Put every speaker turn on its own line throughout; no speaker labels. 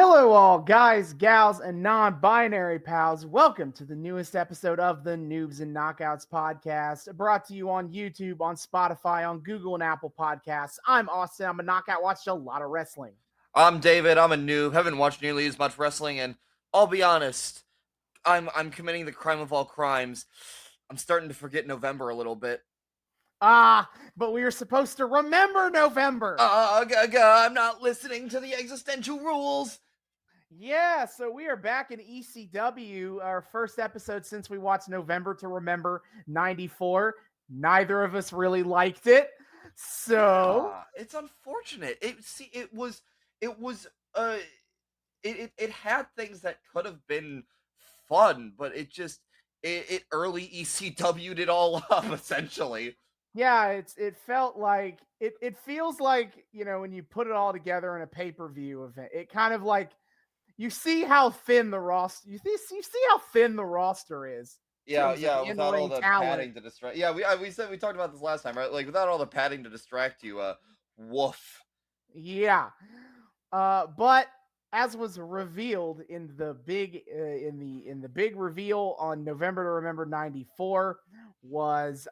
Hello, all guys, gals, and non binary pals. Welcome to the newest episode of the Noobs and Knockouts Podcast, brought to you on YouTube, on Spotify, on Google, and Apple Podcasts. I'm Austin. I'm a knockout, watched a lot of wrestling.
I'm David. I'm a noob. Haven't watched nearly as much wrestling, and I'll be honest, I'm committing the crime of all crimes. I'm starting to forget November a little bit.
But we were supposed to remember November.
I'm not listening to the existential rules.
Yeah, so we are back in ECW, our first episode since we watched November to Remember 94. Neither of us really liked it. So
it's unfortunate. It had things that could have been fun, but it early ECW'd it all up essentially.
yeah, it felt like it feels like, when you put it all together in a pay-per-view event, it kind of like you see how thin the roster you see how thin the roster is.
Yeah, without all the
talent.
padding to distract. Yeah, we talked about this last time, right? Like without all the padding to distract you, woof.
Yeah. But as was revealed in the big big reveal on November to Remember 94 was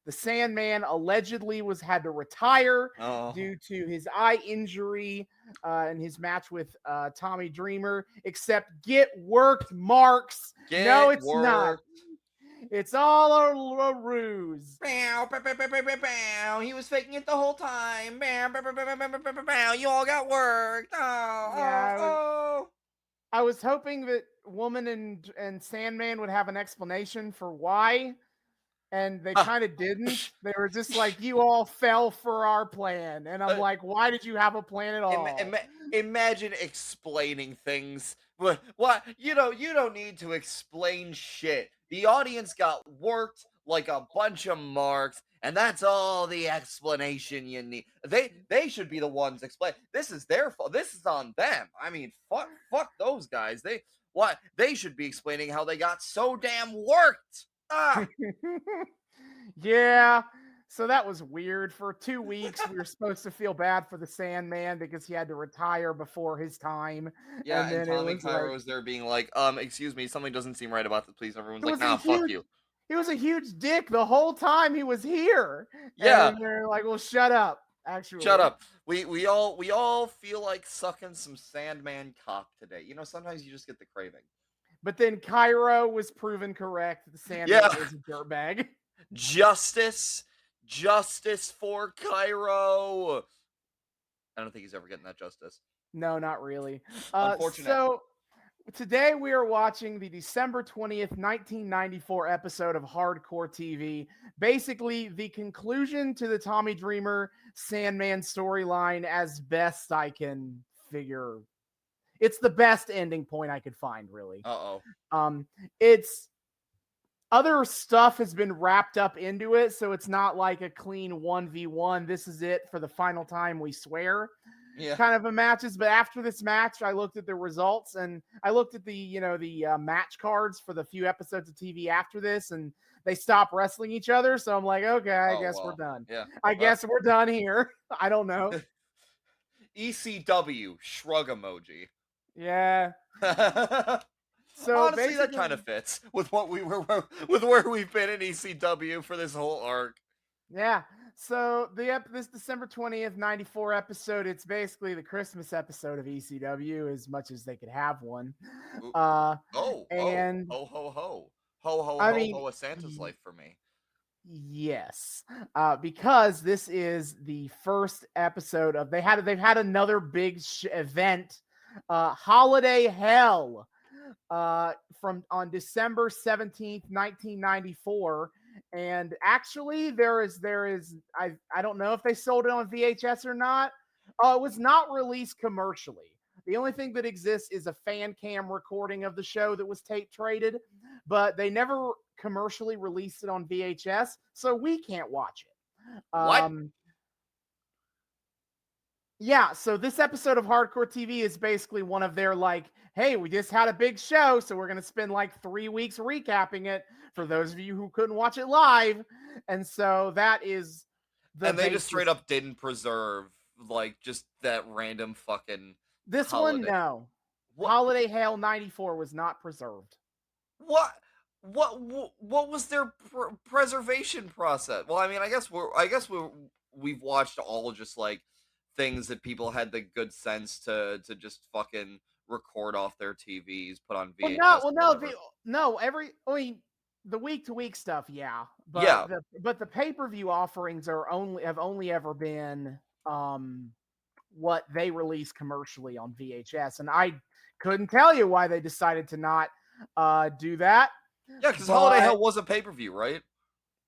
the Sandman allegedly had to retire due to his eye injury in his match with Tommy Dreamer. Except get worked, Marks. No, it's not. It's all a ruse.
He was faking it the whole time. You all got worked.
I was hoping that Woman and Sandman would have an explanation for why, and they kind of didn't. They were just like, you all fell for our plan. And I'm like, why did you have a plan at all?
Imagine explaining things. What? You don't need to explain shit. The audience got worked like a bunch of marks, and that's all the explanation you need. They should be the ones explain. This is their fault. This is on them. I mean, fuck those guys. They should be explaining how they got so damn worked.
Yeah. So that was weird. For 2 weeks, we were supposed to feel bad for the Sandman because he had to retire before his time.
Yeah, and Tommy Cairo was there being like, excuse me, something doesn't seem right about this, please. Everyone's like, nah, fuck you.
He was a huge dick the whole time he was here.
Yeah.
And they're like, well, shut up. Actually.
Shut up. We all feel like sucking some Sandman cock today. You know, sometimes you just get the craving.
But then Cairo was proven correct. The Sandman is a dirtbag.
Justice for Cairo. I don't think he's ever getting that justice.
No, not really.
Unfortunate.
So today we are watching the December 20th, 1994 episode of Hardcore TV. Basically, the conclusion to the Tommy Dreamer Sandman storyline as best I can figure. It's the best ending point I could find, really. It's other stuff has been wrapped up into it, so it's not like a clean 1v1. This is it for the final time, we swear.
Yeah.
Kind of a matches. But after this match, I looked at the results and I looked at the match cards for the few episodes of TV after this, and they stopped wrestling each other. So I'm like, okay, I guess we're done.
Yeah.
I guess we're done here. I don't know.
ECW shrug emoji.
Yeah.
So honestly, that kind of fits with what with where we've been in ECW for this whole arc.
Yeah. So this December 20th, 94 episode, it's basically the Christmas episode of ECW, as much as they could have one.
Ho ho ho, a Santa's life for me.
Yes, because this is the first episode of they've had another big event, Holiday Hell. From on December 17th, 1994. And actually there is I don't know if they sold it on VHS or not. It was not released commercially. The only thing that exists is a fan cam recording of the show that was tape traded, but they never commercially released it on VHS, so we can't watch it.
What?
Yeah, so this episode of Hardcore TV is basically one of their like, hey, we just had a big show, so we're going to spend like 3 weeks recapping it for those of you who couldn't watch it live. And so that is
the And they just straight up didn't preserve like just that random fucking
This
holiday.
one, no.
What?
Holiday Hell 94 was not preserved.
What? What was their preservation process? Well, I mean, we've watched all just like things that people had the good sense to just fucking record off their TVs, put on
Well,
VHS, whatever.
The week to week stuff, yeah,
Yeah.
but the pay per view offerings have only ever been what they release commercially on VHS, and I couldn't tell you why they decided to not do that.
Yeah, because Holiday
But
Hell was a pay per view, right?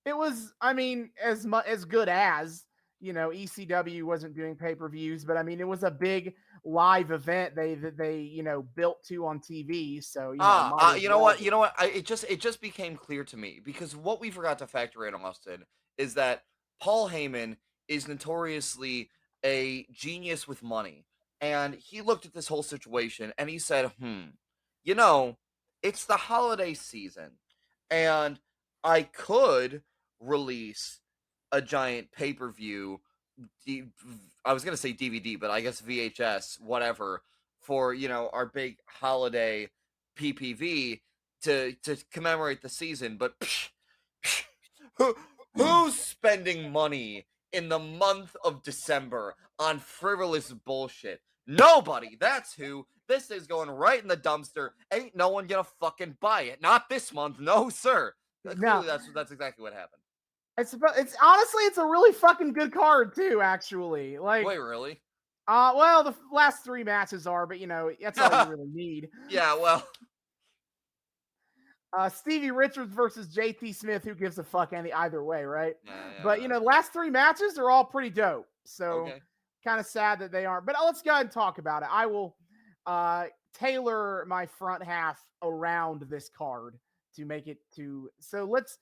it was, I mean, as good as, ECW wasn't doing pay per views, but I mean, it was a big live event they built to on TV. So might as
You know
well
what?
do
You know what? It just became clear to me because what we forgot to factor in, Austin, is that Paul Heyman is notoriously a genius with money, and he looked at this whole situation and he said, you know, it's the holiday season, and I could release a giant pay per view. I was gonna say DVD, but I guess VHS, whatever, for our big holiday PPV to commemorate the season. But who who's spending money in the month of December on frivolous bullshit? Nobody. That's who. This is going right in the dumpster. Ain't no one gonna fucking buy it. Not this month. No, sir.
it. No,
Clearly, that's exactly what happened.
it's honestly, it's a really fucking good card too. Actually, like,
Wait, really?
well, the last three matches are, but that's all you really need.
Yeah, well,
Stevie Richards versus JT Smith. Who gives a fuck either way, right?
yeah,
But the last three matches are all pretty dope. So
okay.
kind of sad that they aren't. But let's go ahead and talk about it. I will tailor my front half around this card to make it to. So let's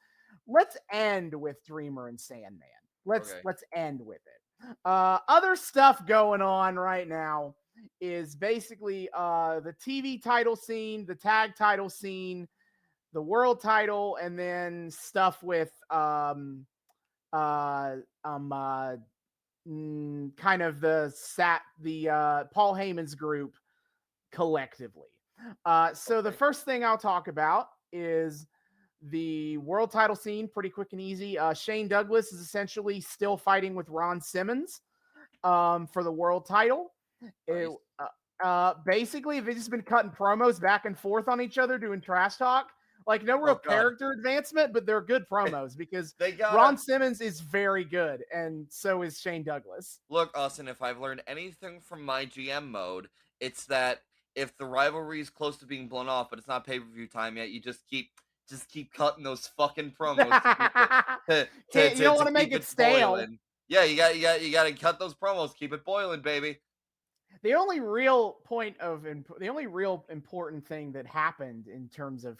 end with Dreamer and Sandman. Let's end with it. Other stuff going on right now is basically the TV title scene, the tag title scene, the world title, and then stuff with kind of the Paul Heyman's group collectively. So the first thing I'll talk about is the world title scene. Pretty quick and easy. Shane Douglas is essentially still fighting with Ron Simmons for the world title.
Nice.
Basically, they've just been cutting promos back and forth on each other, doing trash talk. Like, no real character advancement, but they're good promos because Ron Simmons is very good, and so is Shane Douglas.
Look, Austin, if I've learned anything from my GM mode, it's that if the rivalry is close to being blown off, but it's not pay-per-view time yet, you just keep cutting those fucking promos.
You don't want to make it stale.
Boiling. Yeah, you got to cut those promos. Keep it boiling, baby.
The only real important thing that happened in terms of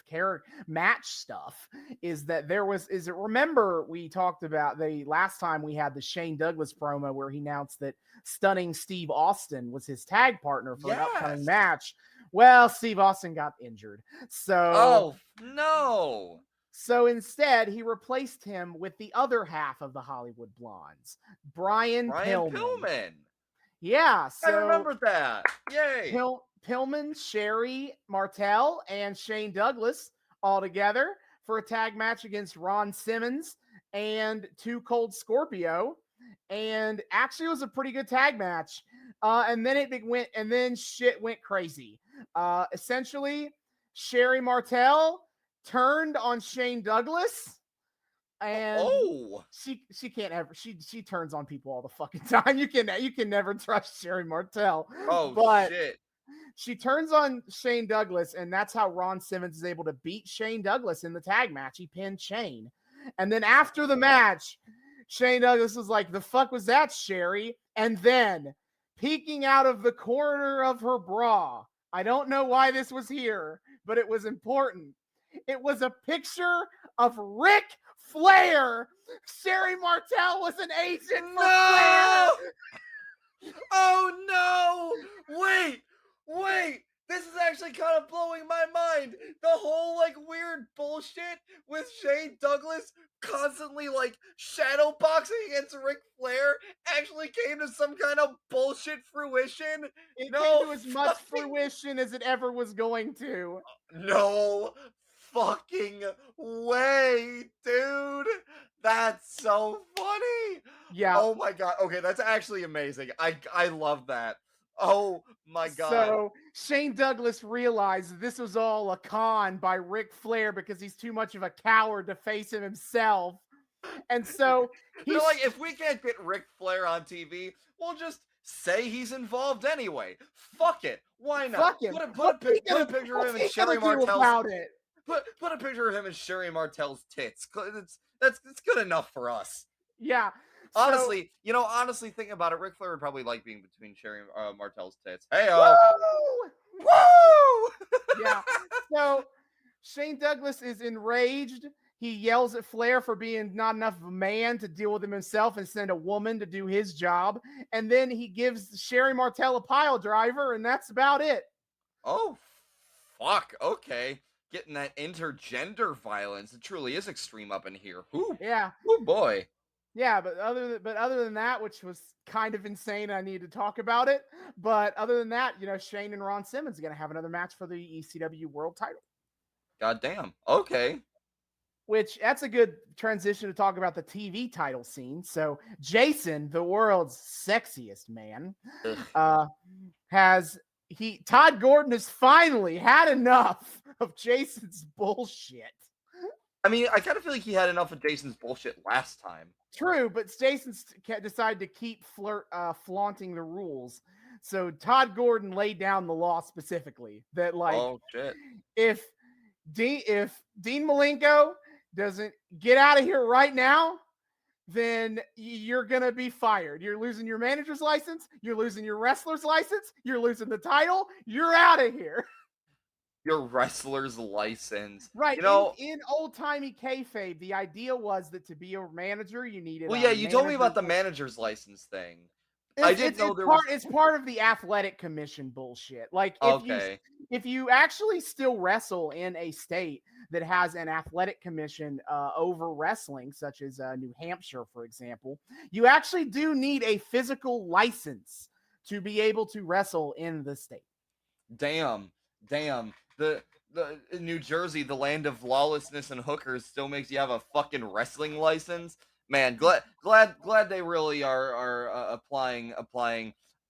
match stuff is that remember we talked about the last time we had the Shane Douglas promo where he announced that Stunning Steve Austin was his tag partner for an upcoming match. Well, Steve Austin got injured.
Oh, no.
So instead, he replaced him with the other half of the Hollywood Blondes, Brian Pillman. Yeah, so
I remember that. Yay!
Pillman, Sherry Martel, and Shane Douglas all together for a tag match against Ron Simmons and Too Cold Scorpio, and actually it was a pretty good tag match. And then shit went crazy. Essentially, Sherry Martel turned on Shane Douglas. And she can't ever she turns on people all the fucking time. You can never trust Sherry Martel. But
shit.
She turns on Shane Douglas, and that's how Ron Simmons is able to beat Shane Douglas in the tag match. He pinned Shane. And then after the match, Shane Douglas was like, "The fuck was that, Sherry?" And then peeking out of the corner of her bra, I don't know why this was here, but it was important. It was a picture of Ric Flair. Sherry Martel was an agent for Flair.
Oh no! Wait! This is actually kind of blowing my mind. The whole like weird bullshit with Shane Douglas constantly like shadow boxing against Ric Flair actually came to some kind of bullshit fruition.
It came
No
to as much
fucking
fruition as it ever was going to.
no fucking way, dude. That's so funny.
Yeah.
Oh my god. Okay, that's actually amazing. I love that. Oh my god.
So Shane Douglas realized this was all a con by Ric Flair because he's too much of a coward to face him himself. And so
They're
he's
like, if we can't get Ric Flair on TV, we'll just say he's involved anyway. Fuck it. Why not?
fuck him.
Put a picture of him and Sherry
do
Martell's
about it?
put a picture of him and Sherry Martell's tits. That's good enough for us.
Yeah.
Honestly, honestly, thinking about it, Ric Flair would probably like being between Sherry Martell's tits. Hey,
Woo!
woo!
Yeah. So Shane Douglas is enraged. He yells at Flair for being not enough of a man to deal with him himself and send a woman to do his job. And then he gives Sherry Martell a pile driver, and that's about it.
Oh, fuck. Okay. Getting that intergender violence. It truly is extreme up in here. Ooh.
Yeah.
Oh, boy.
Yeah, but other than that, which was kind of insane, I need to talk about it. But other than that, Shane and Ron Simmons are going to have another match for the ECW World Title.
God damn. Okay.
Which that's a good transition to talk about the TV title scene. So Jason, the world's sexiest man, Todd Gordon has finally had enough of Jason's bullshit.
I mean, I kind of feel like he had enough of Jason's bullshit last time.
True, but Jason decided to keep flaunting the rules. So Todd Gordon laid down the law specifically that
oh shit,
if Dean Malenko doesn't get out of here right now, then you're gonna be fired. You're losing your manager's license. You're losing your wrestler's license. You're losing the title. You're out of here.
Your wrestler's license,
right? In old-timey kayfabe, the idea was that to be a manager, you needed.
Well, yeah, you told me about the manager's license thing. I didn't know there was.
It's part of the athletic commission bullshit. Like, if you actually still wrestle in a state that has an athletic commission over wrestling, such as New Hampshire, for example, you actually do need a physical license to be able to wrestle in the state.
Damn. The New Jersey, the land of lawlessness and hookers, still makes you have a fucking wrestling license. Man, glad they really are applying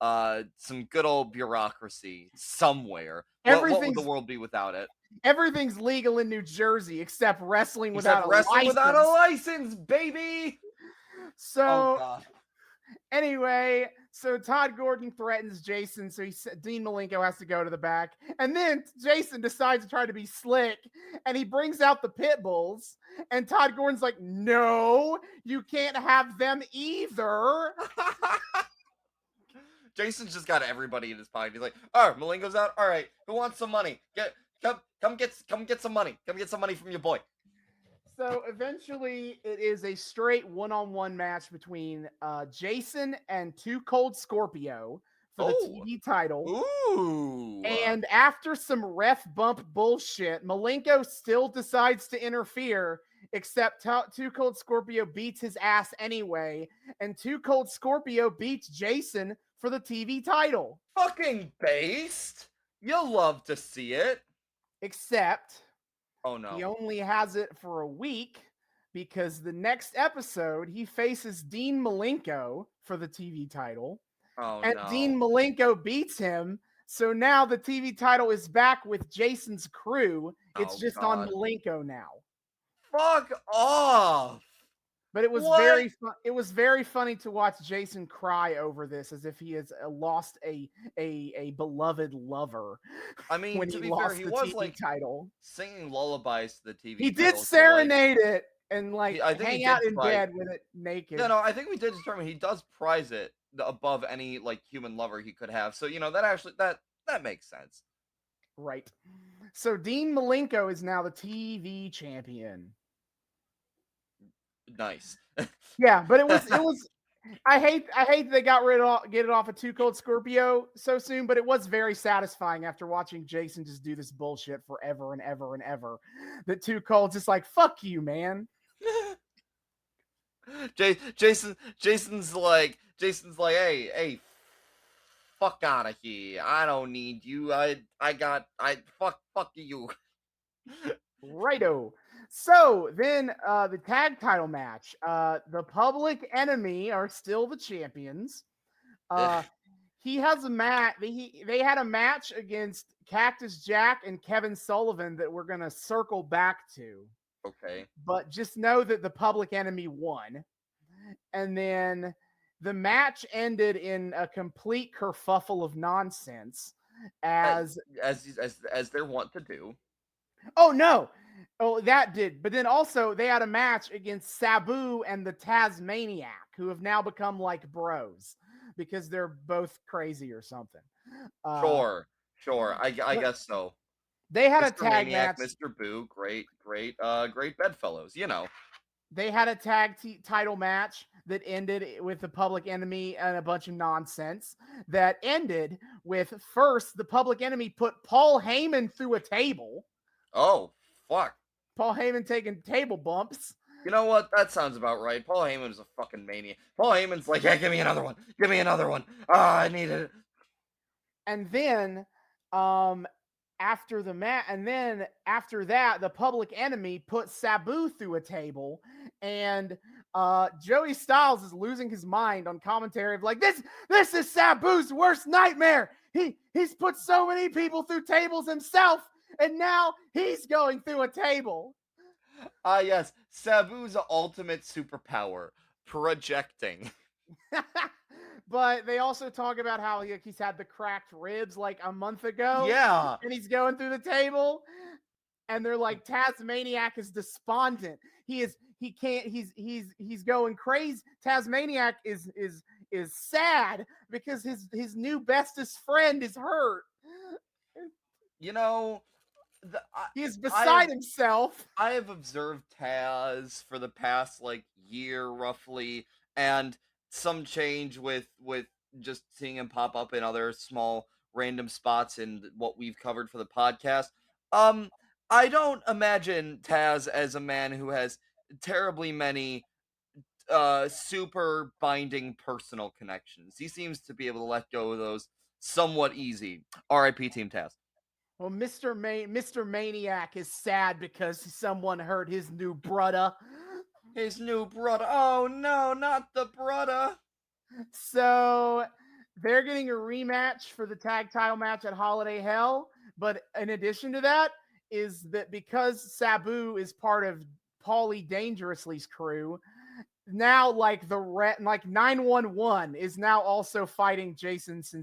some good old bureaucracy somewhere. What would the world be without it?
Everything's legal in New Jersey except wrestling without a
license, baby.
So anyway, so Todd Gordon threatens Jason, so Dean Malenko has to go to the back. And then Jason decides to try to be slick, and he brings out the pit bulls. And Todd Gordon's like, no, you can't have them either.
Jason's just got everybody in his pocket. He's like, oh, Malenko's out? All right, who wants some money? Come get some money. Come get some money from your boy.
So eventually, it is a straight one-on-one match between Jason and Too Cold Scorpio for the TV title.
Ooh!
And after some ref bump bullshit, Malenko still decides to interfere, except Too Cold Scorpio beats his ass anyway, and Too Cold Scorpio beats Jason for the TV title.
Fucking based! You'll love to see it.
Except...
oh no.
He only has it for a week because the next episode he faces Dean Malenko for the TV title.
Oh,
and
no.
Dean Malenko beats him. So now the TV title is back with Jason's crew. It's just on Malenko now.
Fuck off.
But it was very funny to watch Jason cry over this as if he has lost a beloved lover.
I mean,
when
to
he
be
lost
fair, he
the
was
TV
like
title.
Singing lullabies to the TV.
He did serenade it and hang out in bed with it naked.
No, I think we did determine he does prize it above any human lover he could have. So that makes sense.
Right. So Dean Malenko is now the TV champion.
Nice.
Yeah, but it was I hate they got get it off of Too Cold Scorpio so soon, but it was very satisfying after watching Jason just do this bullshit forever and ever and ever. That Too Cold's just like, fuck you, man.
Jason's like, hey, fuck out of here. I don't need you. Fuck you.
Righto. So then the tag title match. The Public Enemy are still the champions. He has a match. They had a match against Cactus Jack and Kevin Sullivan that we're gonna circle back to.
Okay.
But just know that the Public Enemy won. And then the match ended in a complete kerfuffle of nonsense.
As they're wont to do.
Oh no. Oh, that did. But then also they had a match against Sabu and the Tasmaniac, who have now become like bros because they're both crazy or something.
Sure. I guess so.
They had
Mr.
a tag
Maniac,
match.
Mr. Boo, great bedfellows, you know.
They had a tag title match that ended with the Public Enemy and a bunch of nonsense that ended with first the Public Enemy put Paul Heyman through a table.
Oh, fuck.
Paul Heyman taking table bumps.
You know what? That sounds about right. Paul Heyman is a fucking maniac. Paul Heyman's like, yeah, give me another one. Give me another one. Ah, I need it.
And then after the match, and then after that, the Public Enemy put Sabu through a table, and Joey Styles is losing his mind on commentary of like, this is Sabu's worst nightmare. He's put so many people through tables himself, and now he's going through a table.
Yes, Sabu's ultimate superpower, projecting.
But they also talk about how he's had the cracked ribs like a month ago.
Yeah.
And he's going through the table. And they're like, Tasmaniac is despondent. He's going crazy. Tasmaniac is sad because his new bestest friend is hurt.
You know,
he's beside himself.
I have observed Taz for the past year roughly, and some change with just seeing him pop up in other small random spots in what we've covered for the podcast. I don't imagine Taz as a man who has terribly many super binding personal connections. He seems to be able to let go of those somewhat easy. R.I.P. Team Taz.
Well, Mr. Maniac is sad because someone hurt his new brother.
His new brother. Oh no, not the brother.
So they're getting a rematch for the tag title match at Holiday Hell. But in addition to that, is that because Sabu is part of Paulie Dangerously's crew, now 911 is now also fighting Jason's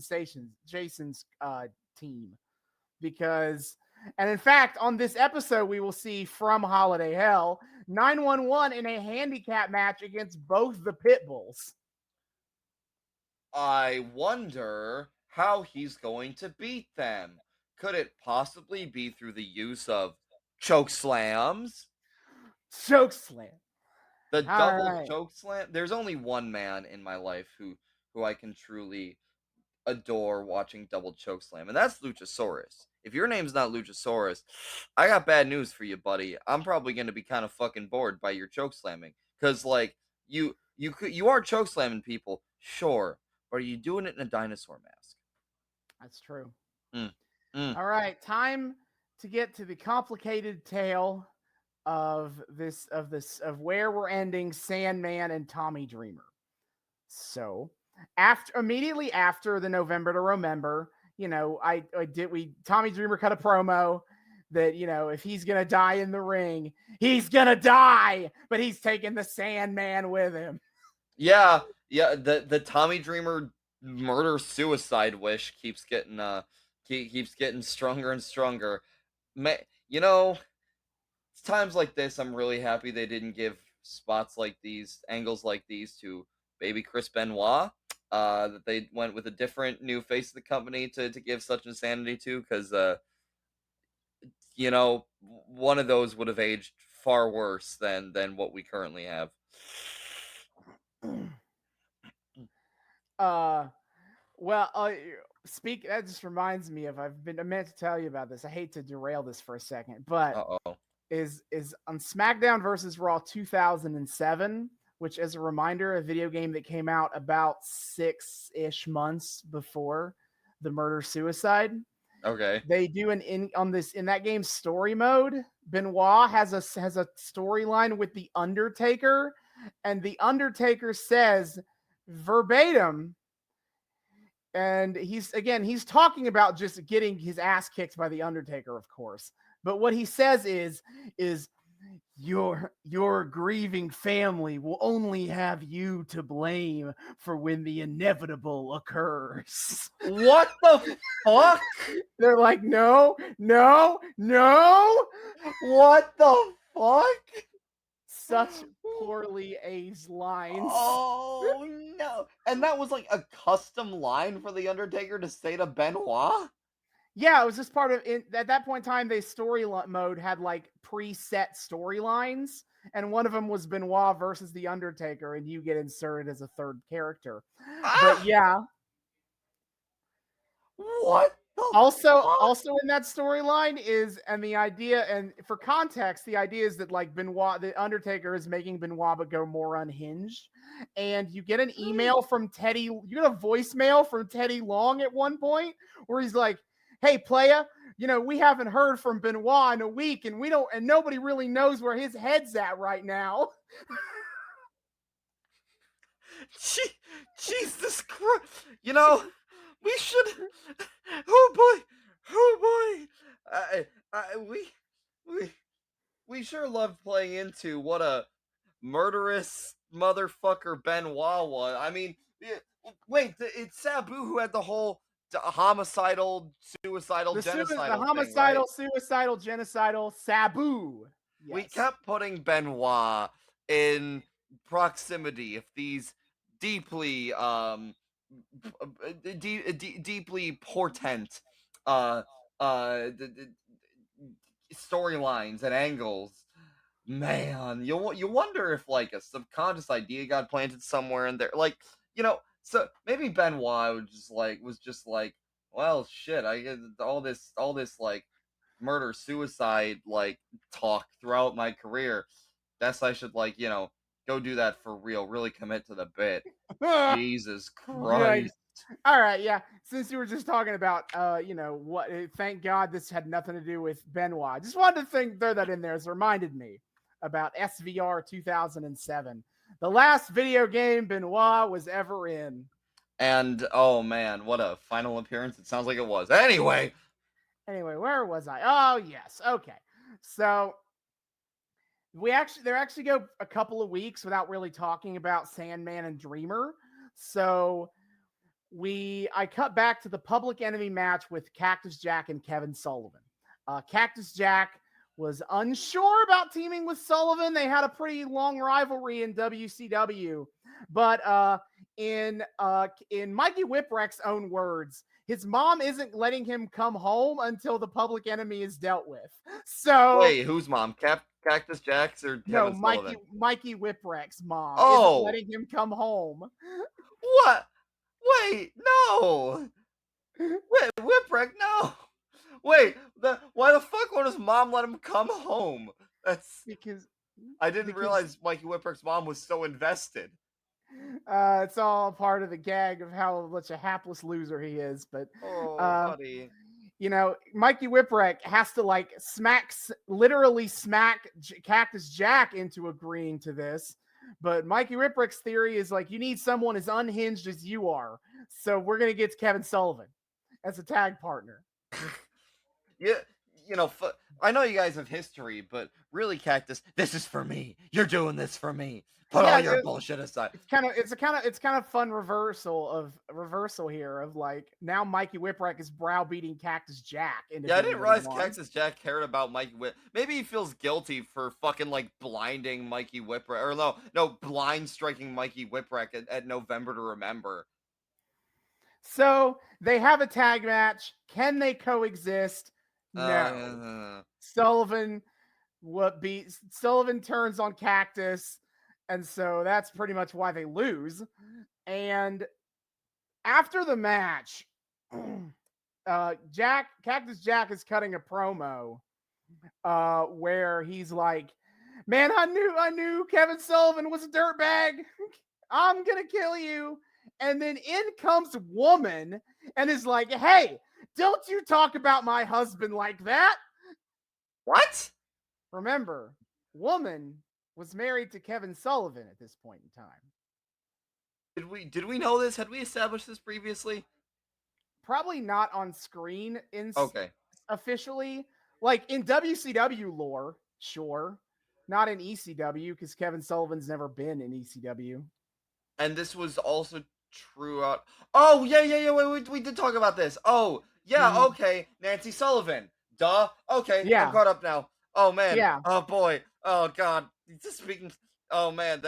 team. Because, and in fact, on this episode, we will see from Holiday Hell 911 in a handicap match against both the Pitbulls.
I wonder how he's going to beat them. Could it possibly be through the use of chokeslams?
Chokeslam.
The double chokeslam? There's only one man in my life who I can truly adore watching double chokeslam, and that's Luchasaurus. If your name's not Luchasaurus, I got bad news for you, buddy. I'm probably going to be kind of fucking bored by your chokeslamming, because you are chokeslamming people, sure, but are you doing it in a dinosaur mask?
That's true. All right, time to get to the complicated tale of where we're ending Sandman and Tommy Dreamer. So, immediately after the November to Remember, Tommy Dreamer cut a promo that, if he's going to die in the ring, he's going to die, but he's taking the Sandman with him.
Yeah, the Tommy Dreamer murder-suicide wish keeps getting stronger and stronger. It's times like this I'm really happy they didn't give spots like these, angles like these to baby Chris Benoit. That they went with a different new face of the company to give such insanity to, because one of those would have aged far worse than what we currently have.
Uh, well, that just reminds me of I meant to tell you about this. I hate to derail this for a second, but
Uh-oh.
is on SmackDown versus Raw 2007, which, as a reminder, a video game that came out about 6-ish months before the Murder Suicide.
Okay.
They do in that game's story mode. Benoit has a storyline with the Undertaker, and the Undertaker says verbatim, and he's talking about just getting his ass kicked by the Undertaker, of course. But what he says is your grieving family will only have you to blame for when the inevitable occurs.
What the fuck?
They're like, no.
What the fuck?
Such poorly aged lines.
Oh no! And that was like a custom line for the Undertaker to say to Benoit.
Yeah, it was just part of it. At that point in time, they story mode had like preset storylines, and one of them was Benoit versus the Undertaker, and you get inserted as a third character. But yeah,
what?
Also in that storyline is, and the idea, and for context, the idea is that like Benoit, the Undertaker, is making Benoit go more unhinged, and you get an email from Teddy. You get a voicemail from Teddy Long at one point where he's like, "Hey, playa, we haven't heard from Benoit in a week, and nobody really knows where his head's at right now."
Jesus Christ! We should. Oh boy! We sure love playing into what a murderous motherfucker Benoit was. I mean, wait, it's Sabu who had the whole homicidal, suicidal, genocidal
the
thing, right?
homicidal, suicidal, genocidal Sabu. Yes.
We kept putting Benoit in proximity of these deeply deeply portent uh storylines and angles. Man, you wonder if like a subconscious idea got planted somewhere in there, like so maybe Benoit was just like, well, shit, I get all this like murder suicide like talk throughout my career. Guess I should like go do that for real, really commit to the bit. Jesus
Right.
Christ.
All right, yeah. Since you were just talking about, what? Thank God this had nothing to do with Benoit. I just wanted to throw that in there. It reminded me about SVR 2007, the last video game Benoit was ever in.
And oh man, what a final appearance! It sounds like it was. Anyway,
where was I? Oh yes, okay. So they actually go a couple of weeks without really talking about Sandman and Dreamer. So I cut back to the Public Enemy match with Cactus Jack and Kevin Sullivan. Cactus Jack was unsure about teaming with Sullivan. They had a pretty long rivalry in WCW, but in Mikey Whipwreck's own words, his mom isn't letting him come home until the Public Enemy is dealt with. So
wait, whose mom? Cactus Jack's or Kevin Sullivan?
Mikey Whipwreck's mom isn't letting him come home.
What? Wait, no. Wait, Whipwreck, no. Wait, why the fuck won't his mom let him come home? That's
because
I didn't realize Mikey Whipwreck's mom was so invested.
It's all part of the gag of how much a hapless loser he is. But
buddy,
Mikey Whipwreck has to literally smack Cactus Jack into agreeing to this. But Mikey Whipwreck's theory is like, you need someone as unhinged as you are. So we're going to get Kevin Sullivan as a tag partner.
Yeah, I know you guys have history, but really, Cactus, this is for me. You're doing this for me. Put all your bullshit aside.
It's kind of fun reversal here of like, now Mikey Whipwreck is browbeating Cactus Jack.
Yeah, I didn't realize Cactus Jack cared about Mikey Whip. Maybe he feels guilty for fucking like blinding Mikey Whipwreck, or no, blind striking Mikey Whipwreck at November to Remember.
So they have a tag match. Can they coexist? No. Sullivan turns on Cactus, and so that's pretty much why they lose. And After the match, Cactus Jack is cutting a promo where he's like, "Man, I knew Kevin Sullivan was a dirtbag. I'm gonna kill you." And then in comes Woman and is like, "Hey, don't you talk about my husband like that."
What?
Remember, Woman was married to Kevin Sullivan at this point in time.
Did we know this? Had we established this previously?
Probably not on screen
Okay.
officially. Like in WCW lore, sure. Not in ECW because Kevin Sullivan's never been in ECW.
And this was also true out. Oh yeah. We did talk about this. Oh yeah. Okay. Nancy Sullivan. Duh. Okay.
Yeah.
I'm caught up now. Oh man.
Yeah.
Oh boy. Oh god. Just speaking. Oh man.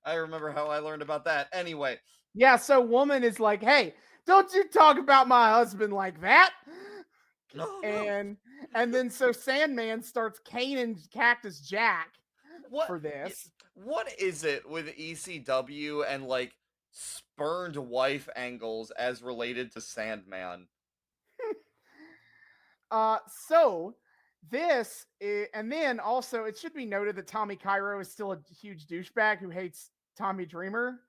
I remember how I learned about that. Anyway.
Yeah. So Woman is like, "Hey, don't you talk about my husband like that."
No.
And then so Sandman starts caning Cactus Jack for this.
What is it with ECW and like spurned wife angles as related to Sandman?
So this is, and then also it should be noted that Tommy Cairo is still a huge douchebag who hates Tommy Dreamer.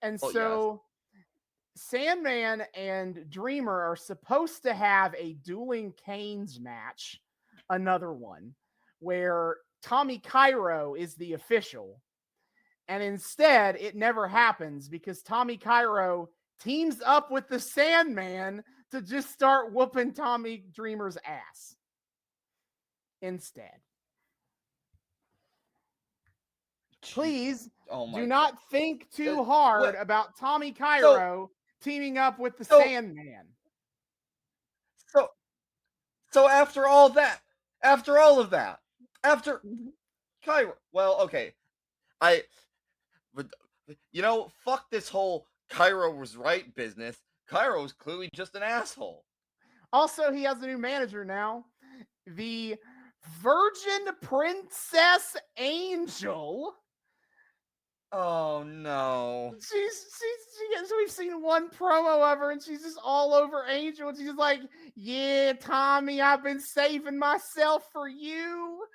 And
Oh,
so Sandman and Dreamer are supposed to have a dueling canes match, another one, where Tommy Cairo is the official. And instead, it never happens because Tommy Cairo teams up with the Sandman to just start whooping Tommy Dreamer's ass. Instead. Please do not think too hard about Tommy Cairo teaming up with the Sandman.
So after all of that, after Cairo, well, okay, fuck this whole Cairo was right business. Cairo is clearly just an asshole.
Also, he has a new manager now. The Virgin Princess Angel.
Oh no.
We've seen one promo of her and she's just all over Angel and she's like, "Yeah, Tommy, I've been saving myself for you."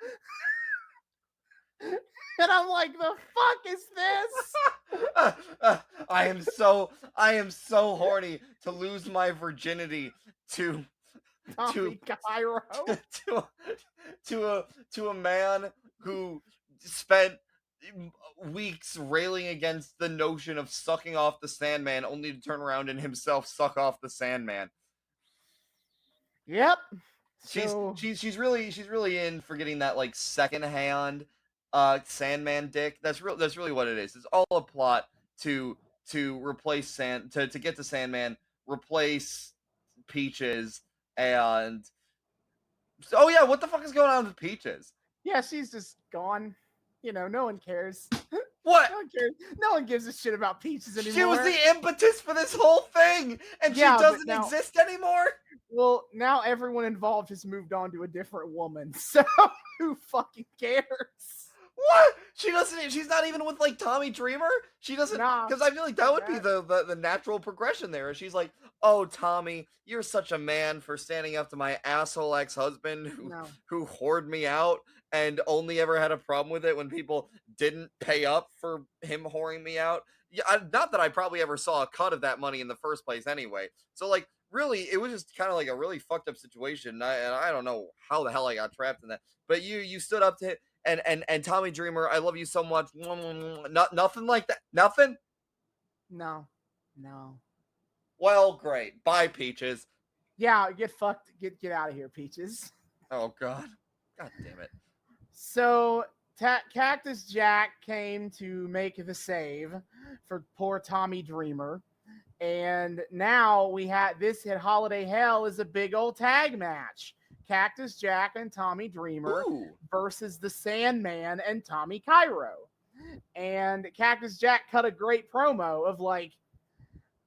And I'm like, the fuck is this?
I am so horny to lose my virginity to
Tommy Cairo.
to a man who spent weeks railing against the notion of sucking off the Sandman only to turn around and himself suck off the Sandman.
Yep.
She's really in for getting that like secondhand Sandman dick. That's really what it is. It's all a plot to replace to get to Sandman, replace Peaches, and oh yeah, what the fuck is going on with Peaches?
Yeah, she's just gone. You know, no one cares.
What?
No one cares. No one gives a shit about Peaches anymore.
She was the impetus for this whole thing, and she doesn't exist anymore?
Well, now everyone involved has moved on to a different woman, so who fucking cares?
What? She's not even with like Tommy Dreamer? She doesn't, because I feel like that would be the natural progression there. She's like, "Oh, Tommy, you're such a man for standing up to my asshole ex-husband who whored me out and only ever had a problem with it when people didn't pay up for him whoring me out." Yeah, not that I probably ever saw a cut of that money in the first place anyway. So like, really, it was just kind of like a really fucked up situation. And I don't know how the hell I got trapped in that. But you stood up to it. And Tommy Dreamer, I love you so much. Nothing like that. Nothing?
No.
Well, great. Bye, Peaches.
Yeah, get fucked. Get out of here, Peaches.
Oh, God. God damn it.
So, Cactus Jack came to make the save for poor Tommy Dreamer. And now we had this at Holiday Hell is a big old tag match. Cactus Jack and Tommy Dreamer versus the Sandman and Tommy Cairo. And Cactus Jack cut a great promo of like,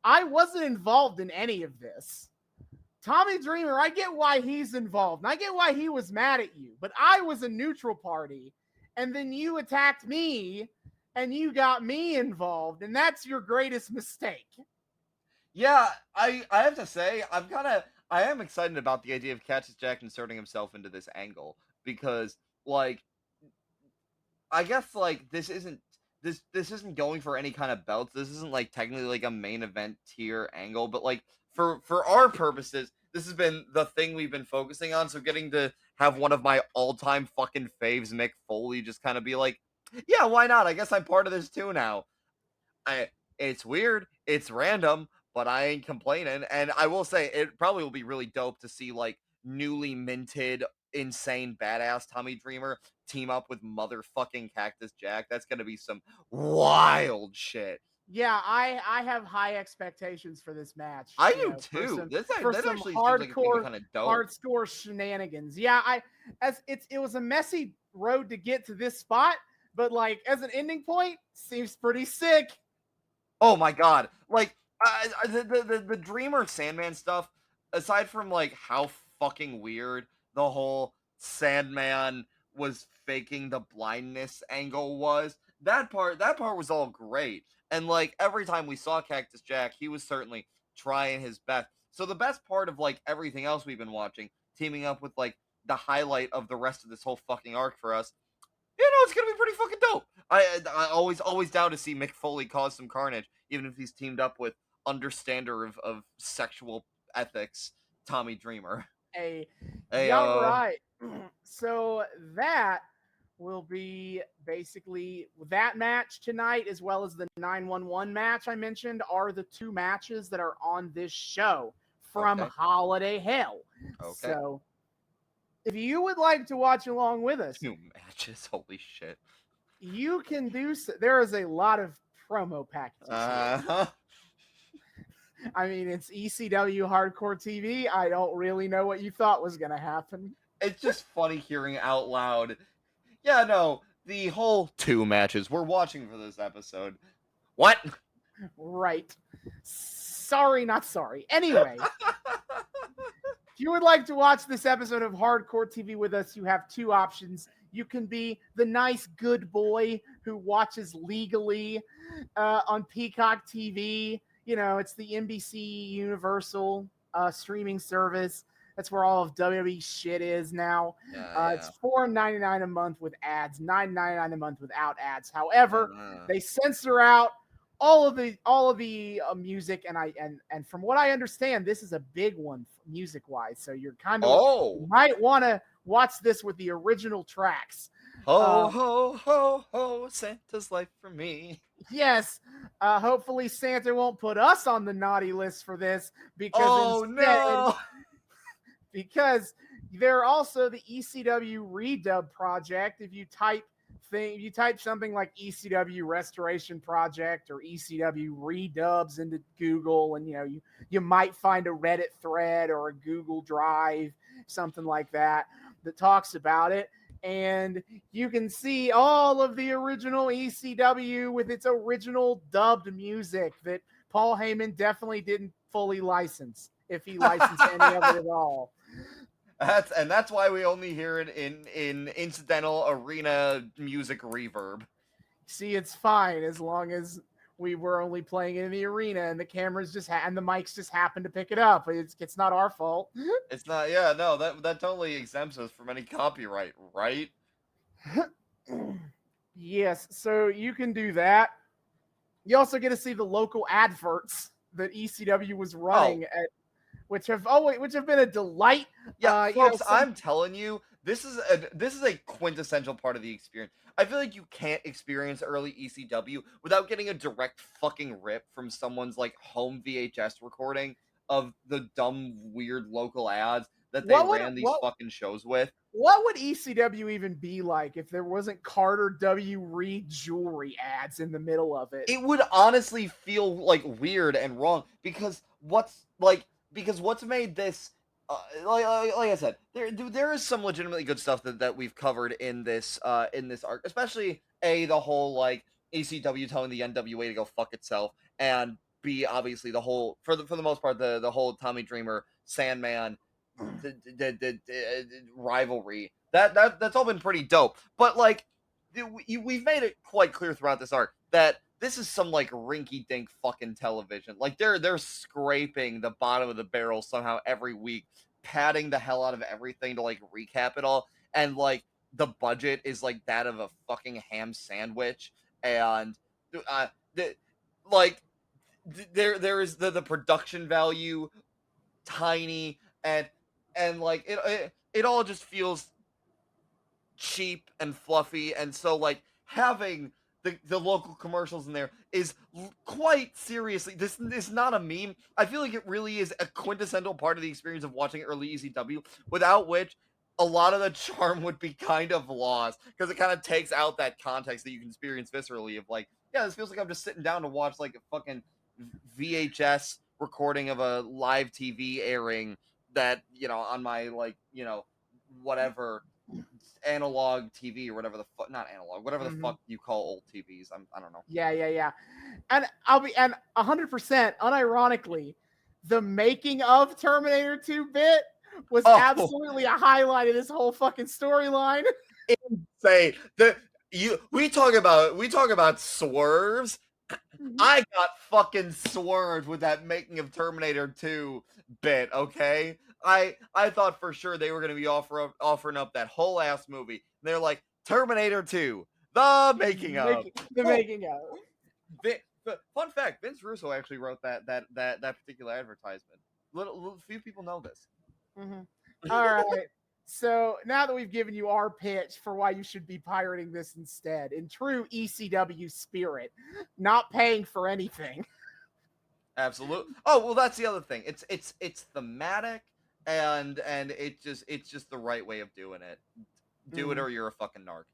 "I wasn't involved in any of this. Tommy Dreamer, I get why he's involved. And I get why he was mad at you. But I was a neutral party. And then you attacked me and you got me involved. And that's your greatest mistake."
Yeah, I have to say, I am excited about the idea of Cactus Jack inserting himself into this angle because, like, I guess like this isn't going for any kind of belts. This isn't like technically like a main event tier angle, but like for our purposes, this has been the thing we've been focusing on. So getting to have one of my all-time fucking faves, Mick Foley, just kind of be like, yeah, why not? I guess I'm part of this too now. I It's weird, it's random, but I ain't complaining. And I will say it probably will be really dope to see like newly minted insane badass Tommy Dreamer team up with motherfucking Cactus Jack. That's gonna be some wild shit.
Yeah, I have high expectations for this match.
I
You
do
know,
too.
for
That
some
actually seems like it's gonna be
hardcore
kind of dope.
hardcore shenanigans. Yeah, it was a messy road to get to this spot, but like as an ending point, seems pretty sick.
Oh my god! Like the Dreamer Sandman stuff. Aside from like how fucking weird the whole Sandman was faking the blindness angle was, that part was all great. And like every time we saw Cactus Jack, he was certainly trying his best. So the best part of like everything else we've been watching, teaming up with like the highlight of the rest of this whole fucking arc for us, it's gonna be pretty fucking dope. I always down to see Mick Foley cause some carnage, even if he's teamed up with understander of sexual ethics, Tommy Dreamer.
Hey,
Hey,
yeah, right. So that will be basically that match tonight, as well as the 911 match I mentioned, are the two matches that are on this show from
okay,
Holiday Hell.
okay.
So if you would like to watch along with us,
2 matches, holy shit.
you can do so. There is a lot of promo packages here.
Uh-huh.
I mean, it's ECW Hardcore TV. I don't really know what you thought was going to happen.
It's just funny hearing out loud. Yeah, no, the whole 2 matches we're watching for this episode. What?
Right. Sorry, not sorry. Anyway, if you would like to watch this episode of Hardcore TV with us, you have two options. You can be the nice good boy who watches legally on Peacock TV. You know, it's the NBC Universal streaming service. That's where all of WWE shit is now.
Yeah,
It's $4.99 a month with ads, $9.99 a month without ads. However, they censor out all of the music, and from what I understand, this is a big one music wise. So you might want to watch this with the original tracks.
Ho ho ho ho, Santa's life for me.
Yes, hopefully Santa won't put us on the naughty list for this because they're also the ECW redub project. If you type something like ECW Restoration Project or ECW redubs into Google, and you might find a Reddit thread or a Google Drive, something like that talks about it. And you can see all of the original ECW with its original dubbed music that Paul Heyman definitely didn't fully license, if he licensed any of it at all.
That's why we only hear it in incidental arena music reverb.
See, it's fine as long as we were only playing it in the arena and the cameras and the mics just happen to pick it up. It's not our fault.
It's not. Yeah, no, that totally exempts us from any copyright, right?
Yes, so you can do that. You also get to see the local adverts that ECW was running which have been a delight.
Yeah, folks, I'm telling you, this is a quintessential part of the experience. I feel like you can't experience early ECW without getting a direct fucking rip from someone's like home VHS recording of the dumb, weird local ads that they ran these fucking shows with.
What would ECW even be like if there wasn't Carter W. Reed jewelry ads in the middle of it?
It would honestly feel like weird and wrong because what's made this like I said, there is some legitimately good stuff that we've covered in this arc, especially the whole like ECW telling the NWA to go fuck itself, and B, obviously the whole for the most part the whole Tommy Dreamer Sandman the rivalry that's all been pretty dope. But like we've made it quite clear throughout this arc that this is some like rinky-dink fucking television. Like they're scraping the bottom of the barrel somehow every week, padding the hell out of everything to like recap it all, and like the budget is like that of a fucking ham sandwich, and the like there is the production value tiny, and like it all just feels cheap and fluffy, and so like having the local commercials in there is quite seriously, this is not a meme. I feel like it really is a quintessential part of the experience of watching early ECW, without which a lot of the charm would be kind of lost, because it kind of takes out that context that you can experience viscerally of like, yeah, this feels like I'm just sitting down to watch like a fucking VHS recording of a live TV airing that, on my like, whatever analog TV or whatever the fuck, not analog, whatever the fuck you call old TVs. I don't know.
Yeah. And 100% unironically, the making of Terminator 2 bit was absolutely a highlight of this whole fucking storyline.
Insane. We talk about swerves. I got fucking swerved with that making of Terminator 2 bit, okay? I thought for sure they were going to be offering up that whole ass movie. And they're like, Terminator 2, the making of.
Making of.
Fun fact, Vince Russo actually wrote that particular advertisement. Few people know this.
All right. So now that we've given you our pitch for why you should be pirating this instead, in true ECW spirit, not paying for anything.
Absolutely. Oh, well, that's the other thing. It's thematic, and it's just the right way of doing it. Do it or you're a fucking narc.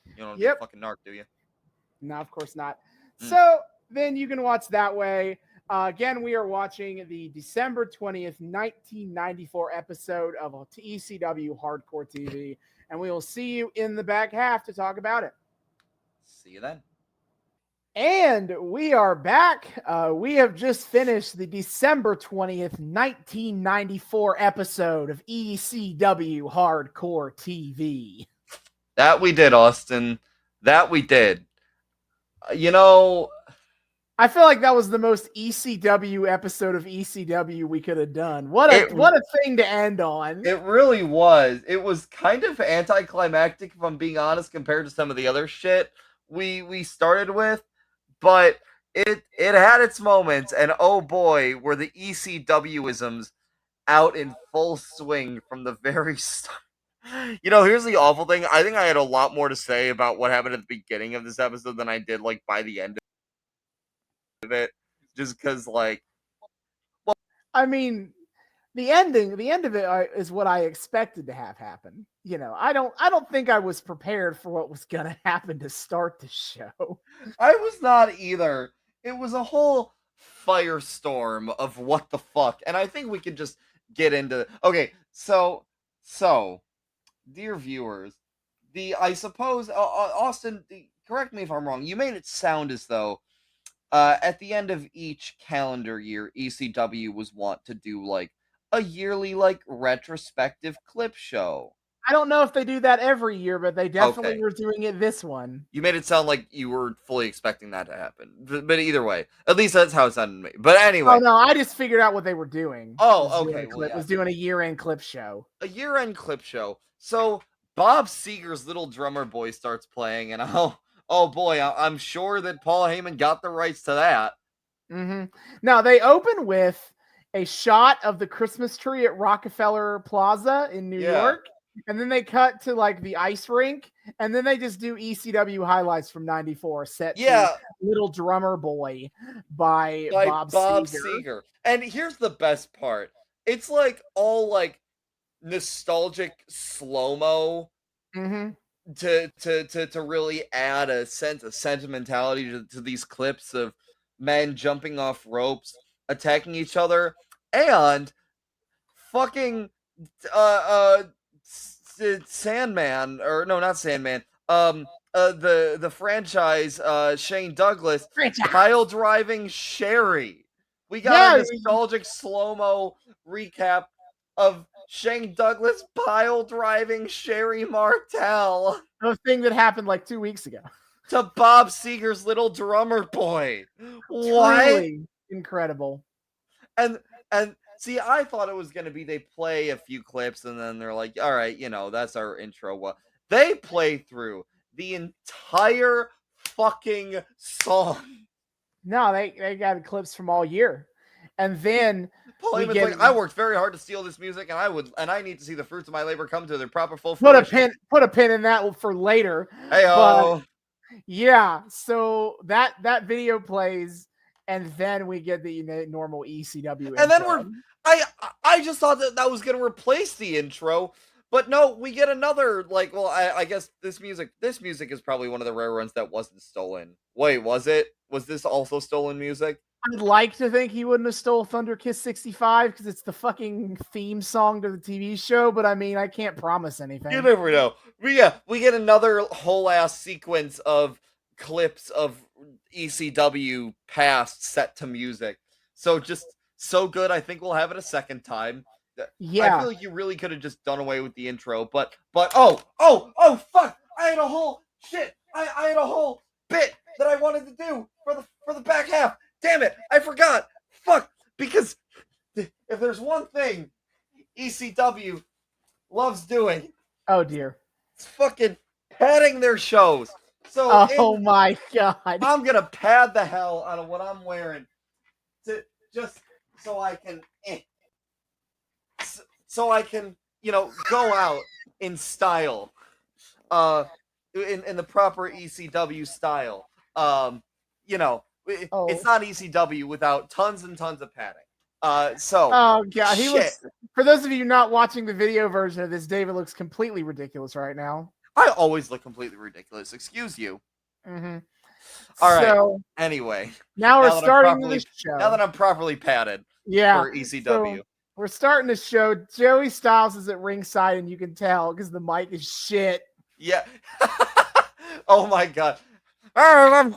You don't be a fucking narc, do you?
No, of course not. So then you can watch that way. Again, we are watching the December 20th, 1994 episode of ECW Hardcore TV, and we will see you in the back half to talk about it.
See you then.
And we are back. We have just finished the December 20th, 1994 episode of ECW Hardcore TV.
That we did, Austin. That we did.
I feel like that was the most ECW episode of ECW we could have done. What a thing to end on.
It really was. It was kind of anticlimactic, if I'm being honest, compared to some of the other shit we started with. But it had its moments, and oh boy, were the ECWisms out in full swing from the very start. Here's the awful thing. I think I had a lot more to say about what happened at the beginning of this episode than I did like by the end of it, just because like,
well, I mean, the end of it is what I expected to have happen. I don't think I was prepared for what was gonna happen to start the show.
I was not either. It was a whole firestorm of what the fuck, and I think we could just get into. Okay, so, dear viewers, I suppose Austin, correct me if I'm wrong. You made it sound as though at the end of each calendar year, ECW was wont to do like a yearly like retrospective clip show.
I don't know if they do that every year, but they definitely were doing it this one.
You made it sound like you were fully expecting that to happen. But either way, at least that's how it sounded to me. But anyway.
Oh, no, I just figured out what they were doing.
Oh, okay.
Was doing a year-end clip show.
A year-end clip show. So Bob Seger's Little Drummer Boy starts playing, and oh boy, I'm sure that Paul Heyman got the rights to that.
Now, they open with a shot of the Christmas tree at Rockefeller Plaza in New York. And then they cut to like the ice rink, and then they just do ECW highlights from '94 set to Little Drummer Boy by Bob Seger.
And here's the best part. It's like all like nostalgic slow-mo to really add a sense of sentimentality to these clips of men jumping off ropes, attacking each other, and fucking Sandman, or no, not Sandman. The franchise, Shane Douglas, pile driving Sherry. We got a nostalgic slow-mo recap of Shane Douglas pile driving Sherry Martel.
A thing that happened like 2 weeks ago.
to Bob Seger's little drummer boy. What?
Truly incredible.
And see, I thought it was gonna be they play a few clips and then they're like, all right, that's our intro. Well, they play through the entire fucking song.
No, they got clips from all year. And then
Paul Heyman's like, I worked very hard to steal this music, and I need to see the fruits of my labor come to their proper full fruition.
Put a pin in that for later.
Hey-o.
Yeah, so that video plays, and then we get the normal ECW.
And then I just thought that was gonna replace the intro, but no, we get another I guess this music is probably one of the rare ones that wasn't stolen. Wait, was it? Was this also stolen music?
I'd like to think he wouldn't have stole Thunder Kiss 65 because it's the fucking theme song to the TV show, but I mean, I can't promise anything.
You never know. But yeah, we get another whole ass sequence of clips of ECW past set to music. So just so good. I think we'll have it a second time.
Yeah.
I feel like you really could have just done away with the intro, but oh fuck! I had a whole bit that I wanted to do for the back half. Damn it, I forgot. Fuck, because if there's one thing ECW loves doing,
oh dear,
it's fucking padding their shows. So
my god,
I'm gonna pad the hell out of what I'm wearing just so I can go out in style, in the proper ECW style. It's not ECW without tons and tons of padding.
Oh god, he looks. For those of you not watching the video version of this, David looks completely ridiculous right now.
I always look completely ridiculous. Excuse you.
Mm-hmm.
All right. So, anyway,
now we're starting the show.
Now that I'm properly padded.
Yeah.
For ECW.
So we're starting the show. Joey Styles is at ringside, and you can tell because the mic is shit.
Yeah. Oh my god. I'm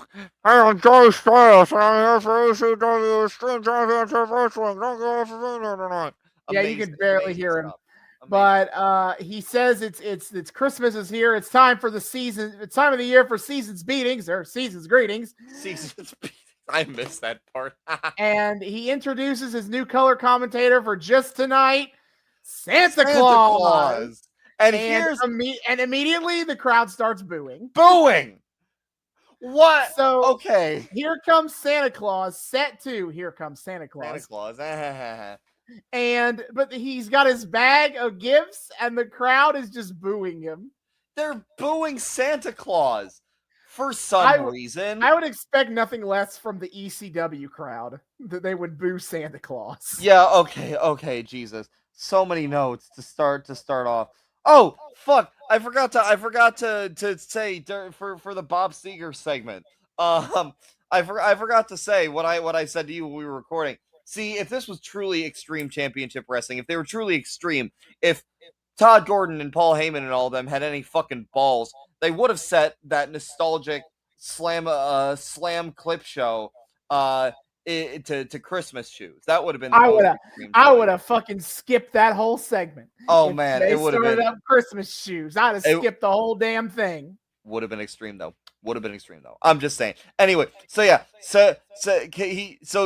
Joey Styles, and I'm here for ECW Extreme Championship Wrestling. Don't go off of me tonight.
Yeah, you can barely hear him. But he says it's Christmas is here. It's time for the season. It's time of the year for season's beatings or season's greetings.
Season's beatings. I missed that part.
And he introduces his new color commentator for just tonight, Santa Claus.
And
immediately the crowd starts booing.
What?
So
okay.
Here comes Santa Claus. Set 2. Here comes Santa Claus.
Santa Claus.
But he's got his bag of gifts, and the crowd is just booing him.
They're booing Santa Claus for some reason.
I would expect nothing less from the ECW crowd that they would boo Santa Claus.
Yeah. Okay. Jesus. So many notes to start off. Oh fuck! I forgot to say for the Bob Seger segment. I forgot to say what I said to you when we were recording. See, if this was truly Extreme Championship Wrestling, if they were truly extreme, if Todd Gordon and Paul Heyman and all of them had any fucking balls, they would have set that nostalgic slam clip show to Christmas shoes. That would have been.
I would have fucking skipped that whole segment.
Oh man, it would have been
up Christmas shoes. I'd have skipped the whole damn thing.
Would have been extreme though. I'm just saying. Anyway, so yeah, so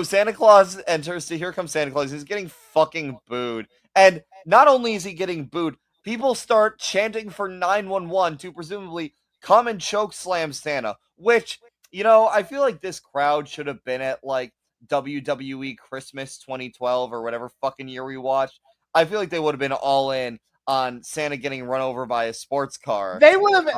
Santa Claus enters. So here comes Santa Claus. He's getting fucking booed, and not only is he getting booed, people start chanting for 911 to presumably come and choke slam Santa. Which I feel like this crowd should have been at like WWE Christmas 2012 or whatever fucking year we watched. I feel like they would have been all in on Santa getting run over by a sports car.
They would have.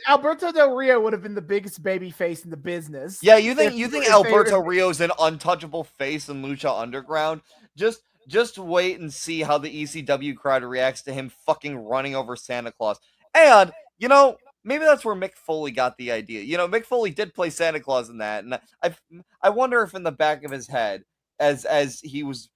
Alberto Del Rio would have been the biggest baby face in the business.
Yeah, you think Alberto Rio's an untouchable face in Lucha Underground? Just wait and see how the ECW crowd reacts to him fucking running over Santa Claus. And maybe that's where Mick Foley got the idea. Mick Foley did play Santa Claus in that, and I wonder if in the back of his head, as he was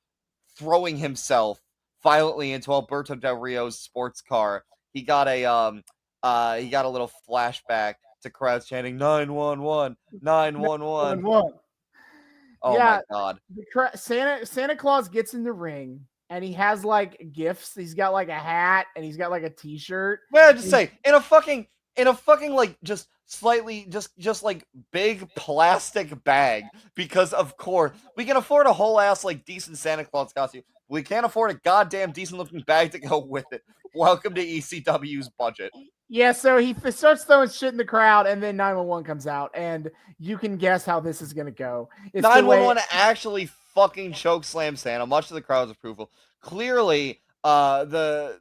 throwing himself violently into Alberto Del Rio's sports car, he got a little flashback to crowds chanting 911, 911. Oh yeah, my god!
Santa Claus gets in the ring and he has like gifts. He's got like a hat and he's got like a t-shirt.
Well, just say in a fucking in a fucking like just slightly just like big plastic bag, because of course we can afford a whole ass like decent Santa Claus costume. We can't afford a goddamn decent looking bag to go with it. Welcome to ECW's budget.
Yeah, so he starts throwing shit in the crowd, and then 911 comes out, and you can guess how this is gonna go. It's the way
911 actually fucking chokeslam Santa, much to the crowd's approval. Clearly, the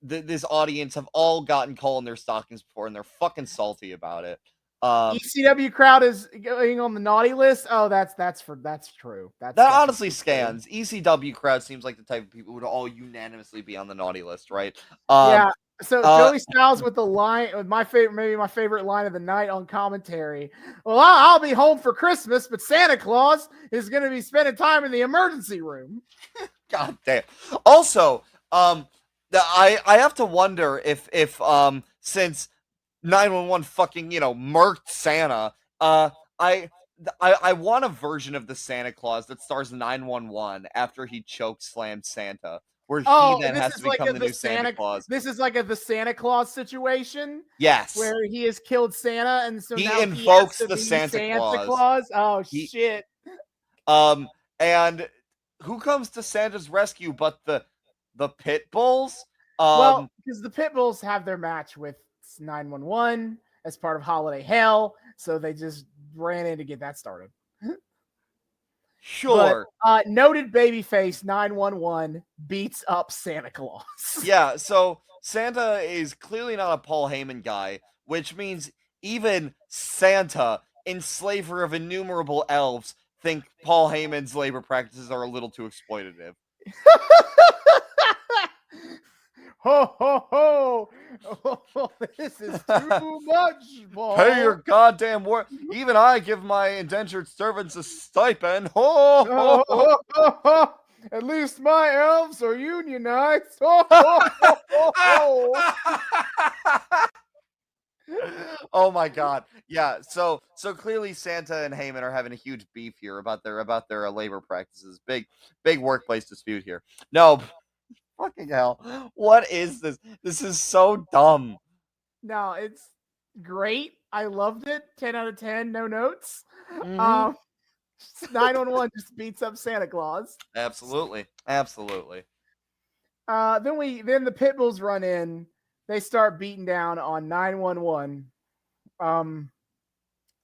this audience have all gotten coal in their stockings before, and they're fucking salty about it.
ECW crowd is going on the naughty list. Oh, that's true. That's
That honestly
true.
scans. ECW crowd seems like the type of people who would all unanimously be on the naughty list, right?
Yeah. So Joey Styles with the line, with my favorite line of the night on commentary. Well, I'll be home for Christmas, but Santa Claus is going to be spending time in the emergency room.
God damn. Also, I have to wonder if since 911 fucking murked Santa, I want a version of the Santa Claus that stars 911 after he chokeslammed Santa, where he then has to become the new Santa Claus.
This is like the Santa Claus situation.
Yes,
where he has killed Santa, and so
he
now
invokes
he has to
the
be
Santa Claus.
Oh shit!
And who comes to Santa's rescue but the Pit Bulls?
Well, because the Pit Bulls have their match with 911 as part of Holiday Hell, so they just ran in to get that started.
Sure.
But, noted babyface 911 beats up Santa Claus.
Yeah, so Santa is clearly not a Paul Heyman guy, which means even Santa, enslaver of innumerable elves, think Paul Heyman's labor practices are a little too exploitative.
Ho ho ho! Oh, this is too much, Paul.
Pay your goddamn work. Even I give my indentured servants a stipend. Ho ho ho!
Ho, ho. At least my elves are unionized. Ho, ho, ho, ho.
Oh my god. Yeah, so clearly Santa and Heyman are having a huge beef here about their labor practices. Big workplace dispute here. No, fucking hell. What is this? This is so dumb.
No, it's great. I loved it. 10 out of 10, no notes.
Mhm.
911 just beats up Santa Claus.
Absolutely.
Then the Pit Bulls run in. They start beating down on 911.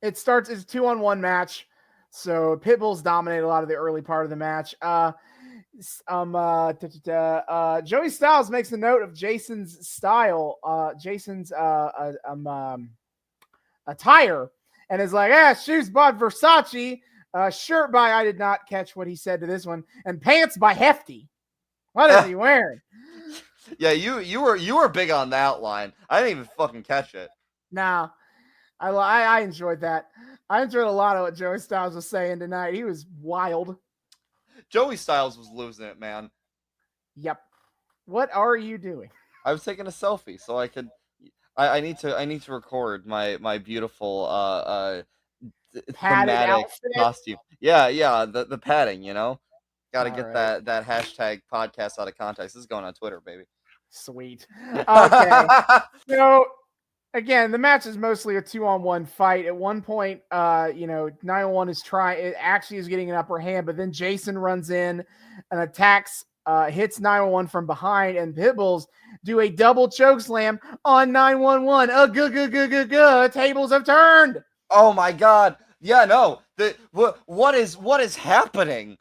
It's a 2-on-1 match. So Pit Bulls dominate a lot of the early part of the match. Joey Styles makes a note of Jason's style, Jason's attire, and is like, shoes by Versace, shirt by, I did not catch what he said to this one, and pants by Hefty. What is he wearing?
Yeah, you were big on that line. I didn't even fucking catch it.
Nah, I enjoyed that. I enjoyed a lot of what Joey Styles was saying tonight. He was wild.
Joey Styles was losing it, man.
Yep. What are you doing?
I was taking a selfie so I could. I need to record my beautiful
Padded
thematic
outfit?
costume. Yeah, the padding. Got to get
right.
that hashtag podcast out of context. This is going on Twitter, baby.
Sweet. Okay. So again, the match is mostly a 2-on-1 fight. At one point, 901 is getting an upper hand, but then Jason runs in and attacks, hits 901 from behind, and Pit Bulls do a double choke slam on 911. Tables have turned.
Oh my god. Yeah, no. What is happening?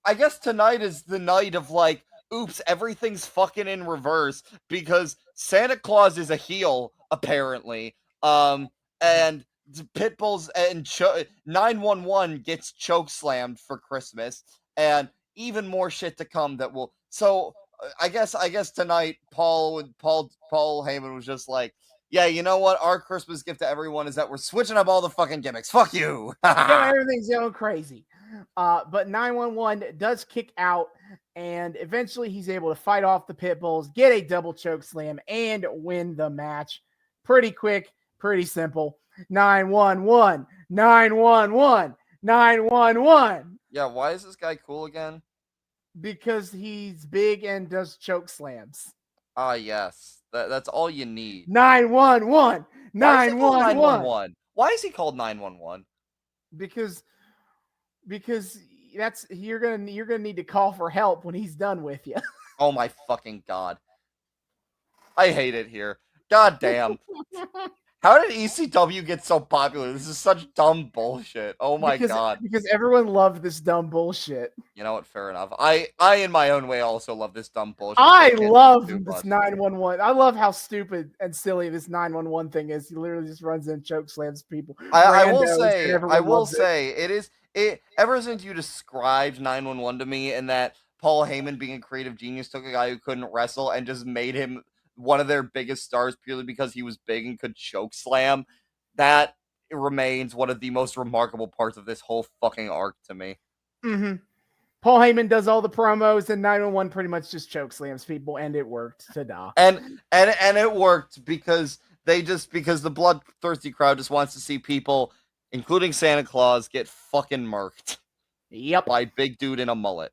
I guess tonight is the night of like, oops, everything's fucking in reverse because Santa Claus is a heel, apparently. And Pit Bulls and 911 gets chokeslammed for Christmas, and even more shit to come that will. So I guess tonight Paul Heyman was just like, yeah, you know what? Our Christmas gift to everyone is that we're switching up all the fucking gimmicks. Fuck you.
Yeah, everything's going crazy. But 911 does kick out, and eventually he's able to fight off the Pit Bulls, get a double choke slam, and win the match. Pretty quick, pretty simple. 911, 911, 911.
Yeah, why is this guy cool again?
Because he's big and does choke slams.
Ah, yes. That's all you need.
911,
Why is he called
911.
911? Why is he called 911?
Because that's you're gonna need to call for help when he's done with you.
Oh my fucking god. I hate it here. God damn. How did ECW get so popular? This is such dumb bullshit. Oh my god.
because everyone loved this dumb bullshit.
You know what? Fair enough. I in my own way also love this dumb bullshit.
I
Can't
love
do
this
much.
911. I love how stupid and silly this 911 thing is. He literally just runs in and choke slams people.
I will
Randos, and
say,
everyone loves
it ever since you described 911 to me and that Paul Heyman being a creative genius took a guy who couldn't wrestle and just made him one of their biggest stars purely because he was big and could choke slam, that remains one of the most remarkable parts of this whole fucking arc to me.
Mm-hmm. Paul Heyman does all the promos, and 911 pretty much just choke slams people, and it worked. Ta-da.
And it worked because the bloodthirsty crowd just wants to see people, including Santa Claus, get fucking murked.
Yep.
By big dude in a mullet.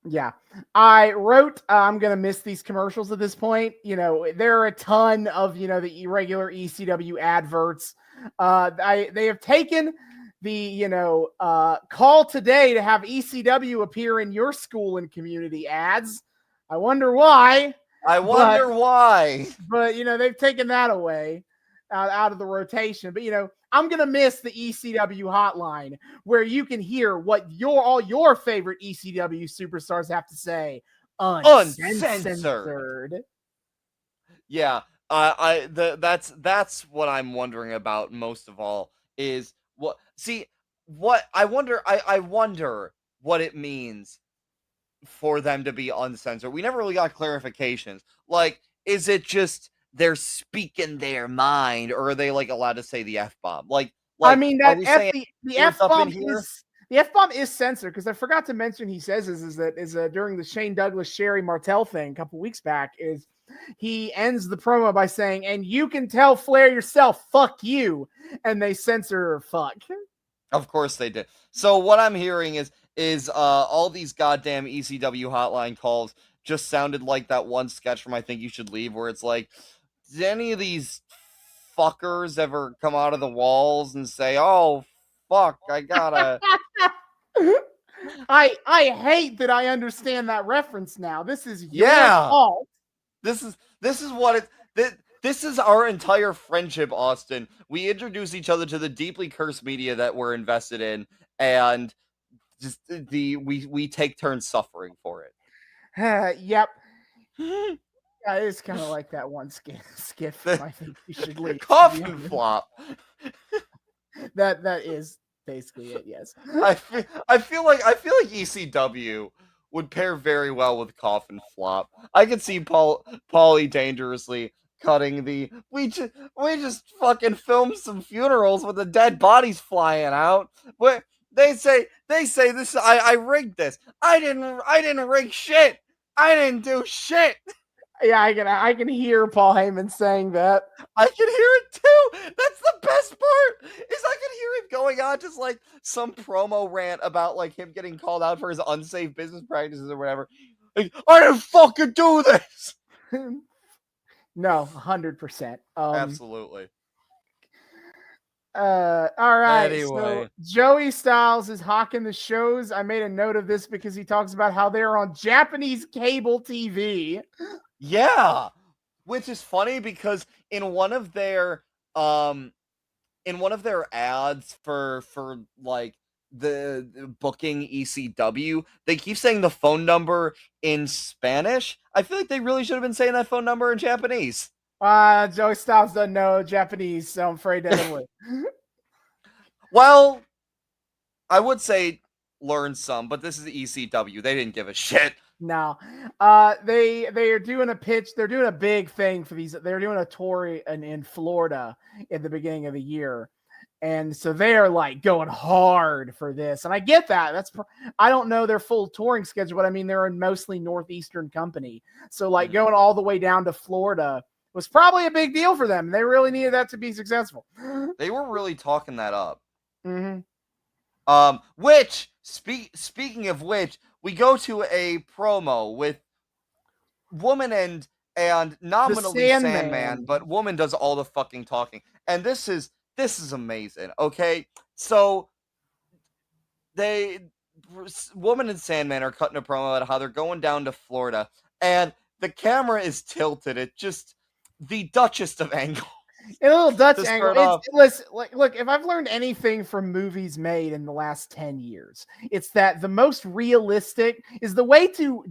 Yeah. I wrote, I'm going to miss these commercials at this point. You know, there are a ton of, the irregular ECW adverts. They have taken the, call today to have ECW appear in your school and community ads. I wonder why.
Why.
But, they've taken that away out of the rotation. But, I'm going to miss the ECW hotline where you can hear what all your favorite ECW superstars have to say uncensored.
Yeah. That's what I'm wondering about most of all is I wonder what it means for them to be uncensored. We never really got clarifications. Like, is it just they're speaking their mind, or are they like allowed to say the F-bomb? Like
I mean, that
the
F-bomb is censored, because I forgot to mention he says is during the Shane Douglas Sherry Martel thing a couple weeks back, is he ends the promo by saying, "And you can tell Flair yourself, fuck you," and they censor fuck.
Of course they did. So what I'm hearing is all these goddamn ECW hotline calls just sounded like that one sketch from I Think You Should Leave, where it's like, did any of these fuckers ever come out of the walls and say, "Oh fuck, I gotta"?
I hate that I understand that reference now. This is your fault.
This is what it. This is our entire friendship, Austin. We introduce each other to the deeply cursed media that we're invested in, and just we take turns suffering for it.
Yep. Yeah, it's kind of like that one skiff. I Think You Should Leave.
Coffin flop.
That is basically it. Yes.
I feel like ECW would pair very well with Coffin Flop. I could see Paulie Dangerously cutting the we just fucking filmed some funerals with the dead bodies flying out. But they say this. I rigged this. I didn't rig shit. I didn't do shit.
Yeah, I can hear Paul Heyman saying that.
I can hear it too. That's the best part. Is I can hear him going on just like some promo rant about like him getting called out for his unsafe business practices or whatever. Like, I didn't fucking do this.
No, 100%.
Absolutely.
All right.
Anyway.
So Joey Styles is hawking the shows. I made a note of this because he talks about how they're on Japanese cable TV.
Yeah, which is funny because in one of their ads for like the booking ECW, they keep saying the phone number in Spanish. I feel like they really should have been saying that phone number in Japanese.
Joey Styles doesn't know Japanese, so I'm afraid that would.
Well, I would say learn some, but this is ECW. They didn't give a shit.
No, they are doing a pitch. They're doing a big thing for these. They're doing a tour in Florida at the beginning of the year, and so they are like going hard for this. And I get that. I don't know their full touring schedule, but I mean they're a mostly Northeastern company, so like going all the way down to Florida was probably a big deal for them. They really needed that to be successful.
They were really talking that up.
Mm-hmm.
Speaking of which, we go to a promo with Woman and nominally Sandman,
Sandman.
but woman does all the fucking talking. And this is amazing. Okay, so woman and Sandman are cutting a promo about how they're going down to Florida, and the camera is tilted at just the Duchess of angle.
A little Dutch
To
angle.
start off.
Listen, look, if I've learned anything from movies made in the last 10 years, it's that the most realistic is the way to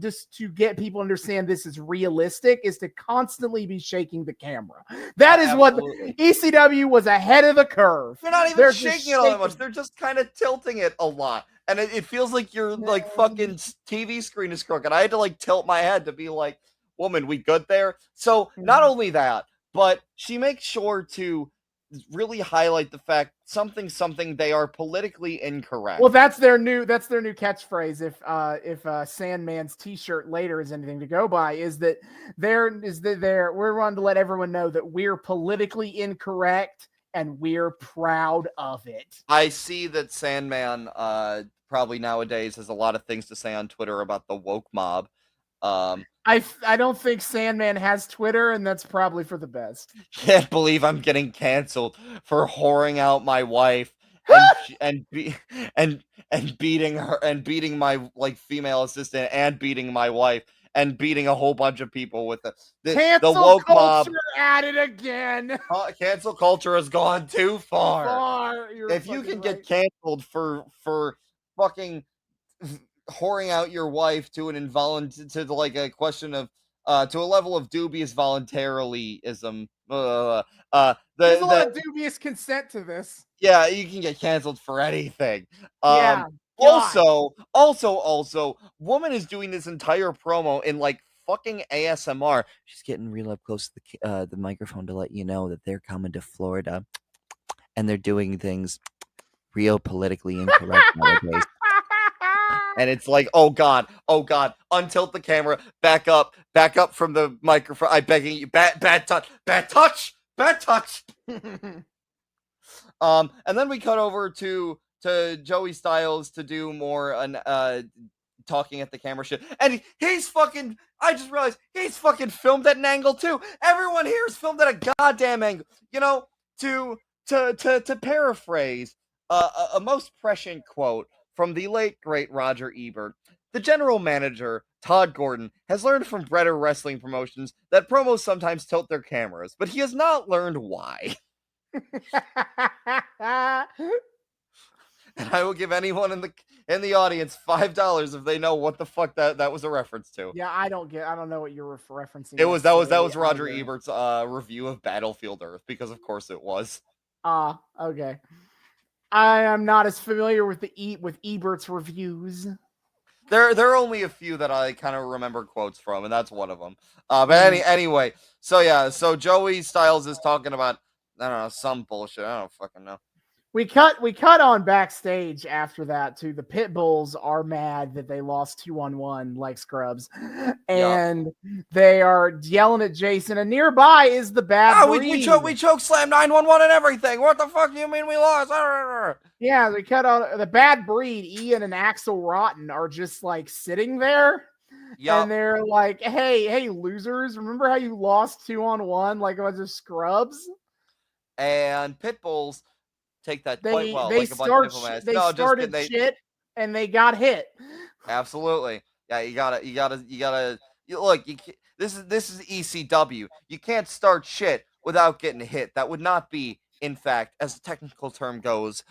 get people to understand this is realistic is to constantly be shaking the camera. That is
Absolutely.
what ECW was ahead of the curve.
They're not even shaking it all that much. They're just kind of tilting it a lot. And it feels like your like fucking TV screen is crooked. I had to like tilt my head to be like, woman, we good there? So not only that, but she makes sure to really highlight the fact something they are politically incorrect.
Well, that's their new catchphrase. If Sandman's T-shirt later is anything to go by, we're wanting to let everyone know that we're politically incorrect and we're proud of it.
I see that Sandman probably nowadays has a lot of things to say on Twitter about the woke mob.
I don't think Sandman has Twitter, and that's probably for the best.
Can't believe I'm getting canceled for whoring out my wife and beating her and beating my like female assistant and beating my wife and beating a whole bunch of people with the woke mob
at it again.
Cancel culture has gone too far. If you can get canceled for fucking whoring out your wife to an to like a question of to a level of dubious voluntarism.
There's a lot of dubious consent to this.
Yeah, you can get canceled for anything.
Yeah.
Also, woman is doing this entire promo in like fucking ASMR. She's getting real up close to the microphone to let you know that they're coming to Florida and they're doing things real politically incorrect nowadays. And it's like, oh god, untilt the camera, back up from the microphone. I'm begging you, bad touch. And then we cut over to Joey Styles to do more talking at the camera shit. And he's fucking, I just realized he's fucking filmed at an angle too. Everyone here is filmed at a goddamn angle. You know, to paraphrase a most prescient quote from the late, great Roger Ebert, the general manager, Todd Gordon, has learned from Breder Wrestling Promotions that promos sometimes tilt their cameras, but he has not learned why. And I will give anyone in the audience $5 if they know what the fuck that was a reference to.
Yeah, I don't know what you're referencing.
That was Roger Ebert's review of Battlefield Earth, because of course it was.
Okay. I am not as familiar with Ebert's reviews.
There are only a few that I kind of remember quotes from, and that's one of them. But anyway, so Joey Styles is talking about, I don't know, some bullshit. I don't fucking know.
We cut on backstage after that to the Pit Bulls are mad that they lost 2-on-1 like scrubs, and they are yelling at Jason. And nearby is the Bad Breed.
We choke slam 911 and everything. What the fuck do you mean we lost?
Yeah, they cut on the Bad Breed. Ian and Axel Rotten are just like sitting there. Yep. And they're like, hey, losers, remember how you lost 2-on-1 like a bunch of scrubs?
And Pit Bulls take that quite well.
They started shit and they got hit.
Absolutely. Yeah, you gotta look. This is ECW. You can't start shit without getting hit. That would not be, in fact, as the technical term goes,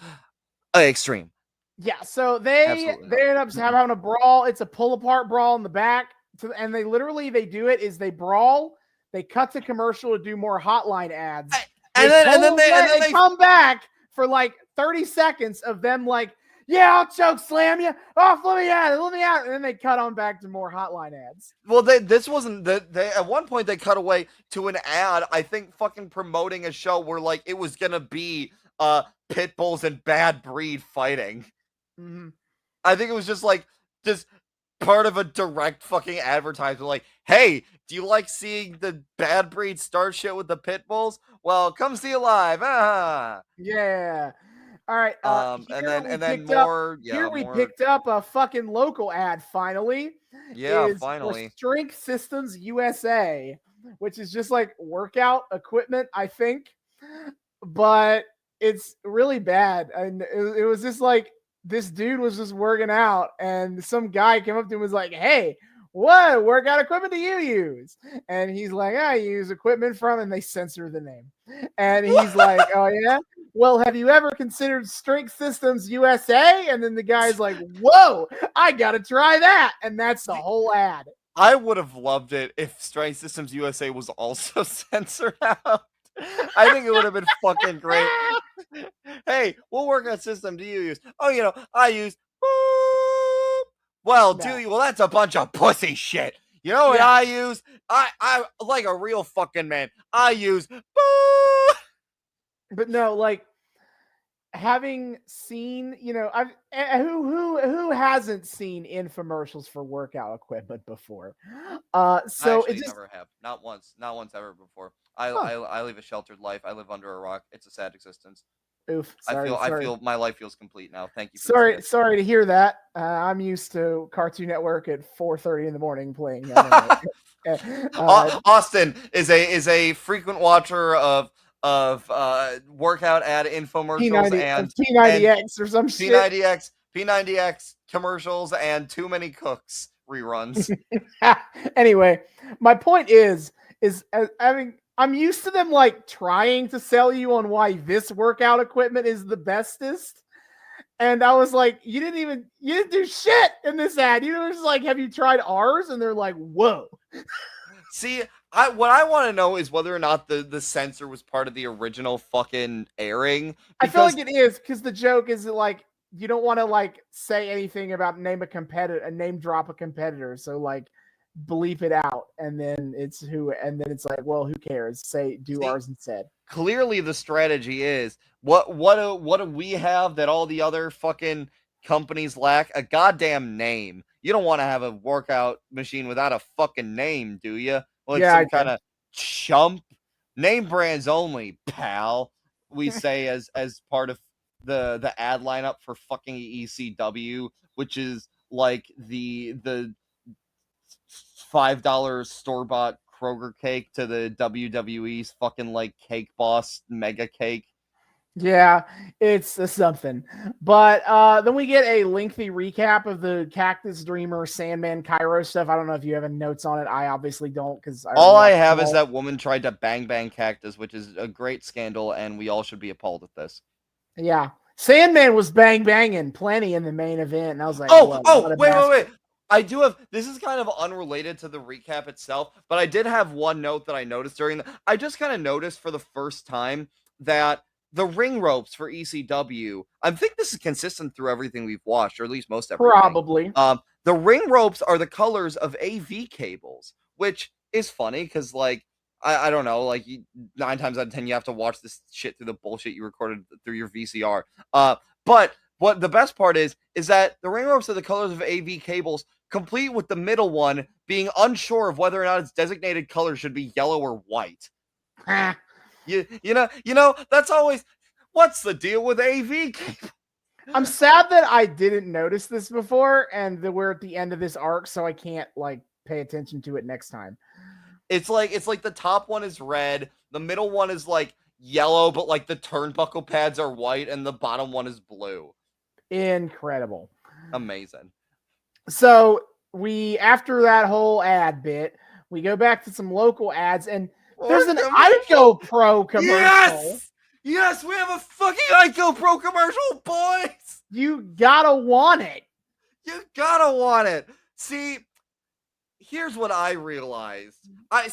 extreme.
Yeah, so they end up having a brawl. It's a pull apart brawl in the back, and they do it is they brawl. They cut to commercial to do more hotline ads, and then they come back for like 30 seconds of them like, yeah, I'll choke slam you. Oh, let me out. And then they cut on back to more hotline ads.
Well, this wasn't at one point they cut away to an ad, I think fucking promoting a show where like it was gonna be Pit Bulls and Bad Breed fighting.
Mm-hmm.
I think it was just part of a direct fucking advertisement. Like, hey, do you like seeing the Bad Breed start shit with the Pit Bulls? Well, come see it live.
Yeah. All right.
We
picked up a fucking local ad finally.
Yeah, finally.
For Strength Systems USA. which is just like workout equipment, I think. But it's really bad. And it was just like this dude was just working out, and some guy came up to him and was like, "Hey, what workout equipment do you use?" And he's like, "I use equipment from," and they censor the name. And he's like, "Oh yeah? Well, have you ever considered Strength Systems USA?" And then the guy's like, "Whoa, I gotta try that." And that's the whole ad.
I would have loved it if Strength Systems USA was also censored out. I think it would have been fucking great. Hey, what workout system do you use? Oh, I use. Boop. Well, do
No.
you? Well, that's a bunch of pussy shit. You know what
Yeah.
I use? I like a real fucking man. I use. Boop.
But no, like having seen, who hasn't seen infomercials for workout equipment before?
I
So
actually
it just
never have. Not once ever before. I live a sheltered life. I live under a rock. It's a sad existence.
oof.
I
Sorry,
feel my life feels complete now. Thank you for the sketch.
sorry to hear that. I'm used to Cartoon Network at 4:30 in the morning playing.
Austin is a frequent watcher of workout ad infomercials
P90
and
P90X or some shit.
P90X commercials and Too Many Cooks reruns.
Anyway, my point is I'm used to them like trying to sell you on why this workout equipment is the bestest. And I was like, you didn't do shit in this ad. You were just like, have you tried ours? And they're like, whoa.
See, what I want to know is whether or not the censor was part of the original fucking airing.
I feel like it is, because the joke is that, like, you don't want to like say anything about name drop a competitor. So like bleep it out, and then it's like, well, who cares? Do ours instead.
Clearly the strategy is what do we have that all the other fucking companies lack? A goddamn name. You don't want to have a workout machine without a fucking name, do you? Like some kind of chump. Name brands only, pal. We say as part of the ad lineup for fucking ECW, which is like the $5 store-bought Kroger cake to the WWE's fucking like Cake Boss mega cake.
Yeah, it's something. But then we get a lengthy recap of the Cactus Dreamer Sandman Cairo stuff. I don't know if you have any notes on it. I obviously don't, because
all I have is that woman tried to bang Cactus, which is a great scandal, and we all should be appalled at this.
Yeah, Sandman was banging plenty in the main event, and I was like,
wait. I do have, this is kind of unrelated to the recap itself, but I did have one note that I noticed I just kind of noticed for the first time that the ring ropes for ECW, I think this is consistent through everything we've watched, or at least most everything.
Probably.
The ring ropes are the colors of AV cables, which is funny because, like, I don't know, like 9 times out of 10 you have to watch this shit through the bullshit you recorded through your VCR. But what the best part is that the ring ropes are the colors of AV cables, complete with the middle one being unsure of whether or not its designated color should be yellow or white. You know, that's always, what's the deal with AV cable?
I'm sad that I didn't notice this before, and that we're at the end of this arc, so I can't like pay attention to it next time.
It's like the top one is red, the middle one is like yellow, but like the turnbuckle pads are white, and the bottom one is blue.
Incredible.
Amazing.
So after that whole ad bit, we go back to some local ads, and there's an Ico Pro commercial.
Yes, we have a fucking Ico Pro commercial, boys.
You gotta want it.
See, here's what I realized. I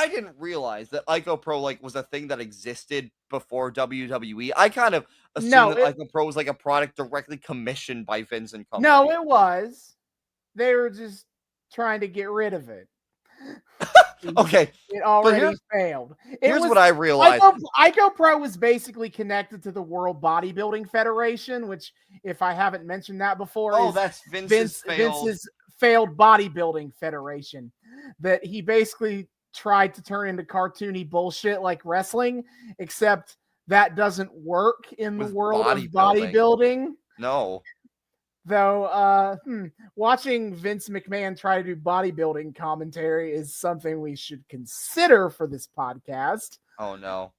didn't realize that Ico Pro like was a thing that existed before WWE. I kind of assumed that Ico Pro was like a product directly commissioned by Vince and company.
No, it was. They were just trying to get rid of it.
Okay.
It already failed.
Here's what I realized.
Ico Pro was basically connected to the World Bodybuilding Federation, which, if I haven't mentioned that before,
that's Vince's
failed bodybuilding federation that he basically tried to turn into cartoony bullshit like wrestling, except that doesn't work in the world of bodybuilding.
No.
Though, watching Vince McMahon try to do bodybuilding commentary is something we should consider for this podcast.
Oh no.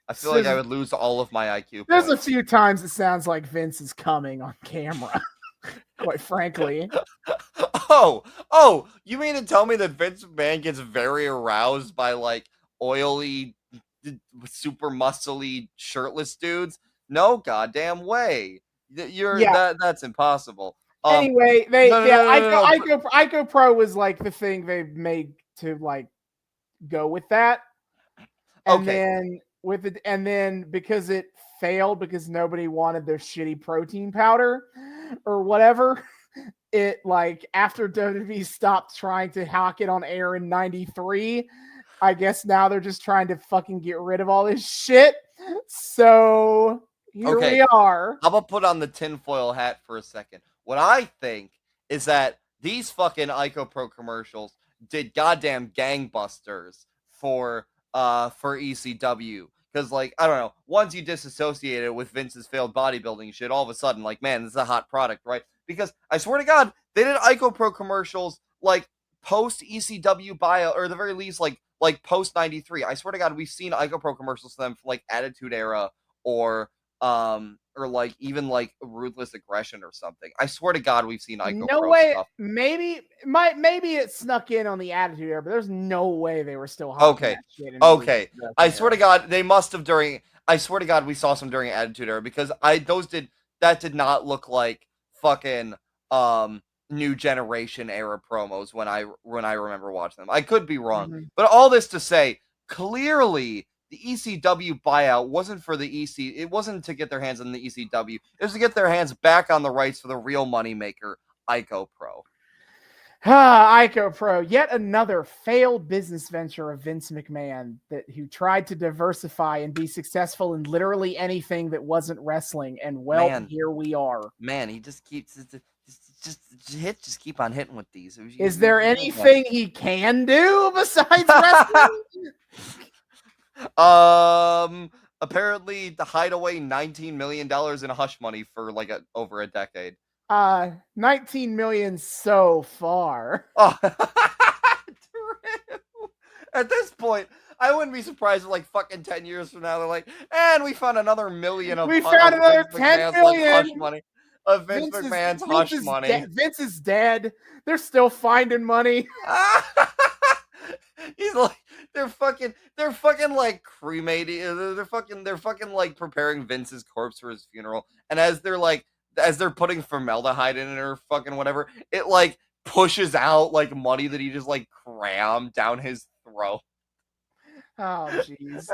I feel like I would lose all of my IQ
There's
points.
a few times it sounds like Vince is coming on camera, quite frankly.
Oh, you mean to tell me that Vince McMahon gets very aroused by like oily, super muscly, shirtless dudes? No goddamn way. That's impossible.
Anyway,
no.
Ico Pro was like the thing they made to like go with that. And then because it failed because nobody wanted their shitty protein powder or whatever, it like after WWE stopped trying to hawk it on air in 93, I guess now they're just trying to fucking get rid of all this shit. So here we are.
How about put on the tinfoil hat for a second? What I think is that these fucking Ico Pro commercials did goddamn gangbusters for ECW. Because, like, I don't know, once you disassociate it with Vince's failed bodybuilding shit, all of a sudden, like, man, this is a hot product, right? Because I swear to God, they did Ico Pro commercials, like, post ECW buyout, or at the very least, like post 93. I swear to God, we've seen Ico Pro commercials for them for, like, Attitude Era, or like even like Ruthless Aggression or something. I swear to God, we've seen Ico Pro stuff.
Maybe it snuck in on the Attitude Era, but there's no way they were still
hawking that shit. Okay. I swear to God, they must have during. I swear to God, we saw some during Attitude Era because that did not look like fucking New Generation era promos when I remember watching them. I could be wrong, but all this to say, clearly the ECW buyout wasn't for the EC. It wasn't to get their hands on the ECW. It was to get their hands back on the rights for the real moneymaker, Ico Pro.
Ico Pro, yet another failed business venture of Vince McMahon who tried to diversify and be successful in literally anything that wasn't wrestling. And here we are.
Man, he just keeps just keep on hitting with these.
Is there anything he can do besides wrestling?
Apparently to hide away $19 million in hush money for like over a decade.
19 million so far.
Oh, at this point, I wouldn't be surprised if like fucking 10 years from now they're like, and we found another million of
we found another 10 million
hush money. Of Vince McMahon's hush money.
Vince is dead. They're still finding money.
He's like, they're fucking like cremating. They're fucking like preparing Vince's corpse for his funeral. And as they're putting formaldehyde in it or fucking whatever, it like pushes out like money that he just like crammed down his throat.
Oh jeez.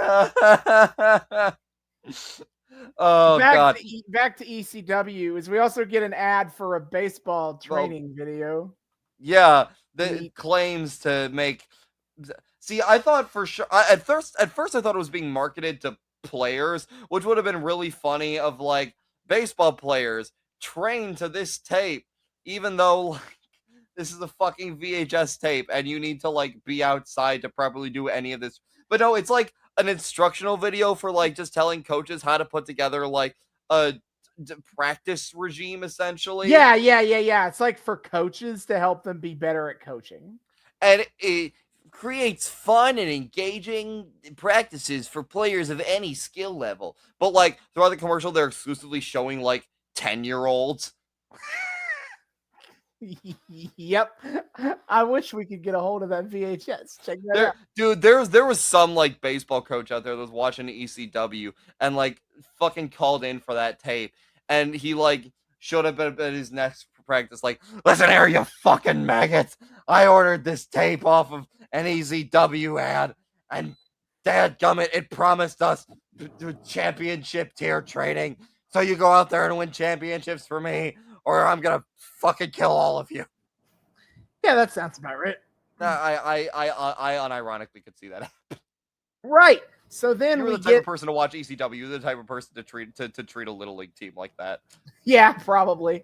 Oh God.
Back to ECW is we also get an ad for a baseball training video.
Yeah, that claims to make. See, I thought for sure at first I thought it was being marketed to players, which would have been really funny. Of like baseball players trained to this tape, even though like, this is a fucking VHS tape, and you need to like be outside to properly do any of this. But no, it's like an instructional video for like just telling coaches how to put together like a practice regime, essentially.
Yeah. It's like for coaches to help them be better at coaching.
And it creates fun and engaging practices for players of any skill level. But like throughout the commercial, they're exclusively showing like 10-year-olds.
Yep. I wish we could get a hold of that VHS. Check that out.
Dude, there was some like baseball coach out there that was watching ECW and like fucking called in for that tape. And he like showed up at his next practice like, listen here, you fucking maggots. I ordered this tape off of an ECW ad, and dadgummit, it promised us championship tier training. So you go out there and win championships for me, or I'm gonna fucking kill all of you.
Yeah, that sounds about right.
I unironically could see that happen.
Right. So then
You're the type of person to watch ECW. You're the type of person to treat a little league team like that.
Yeah, probably.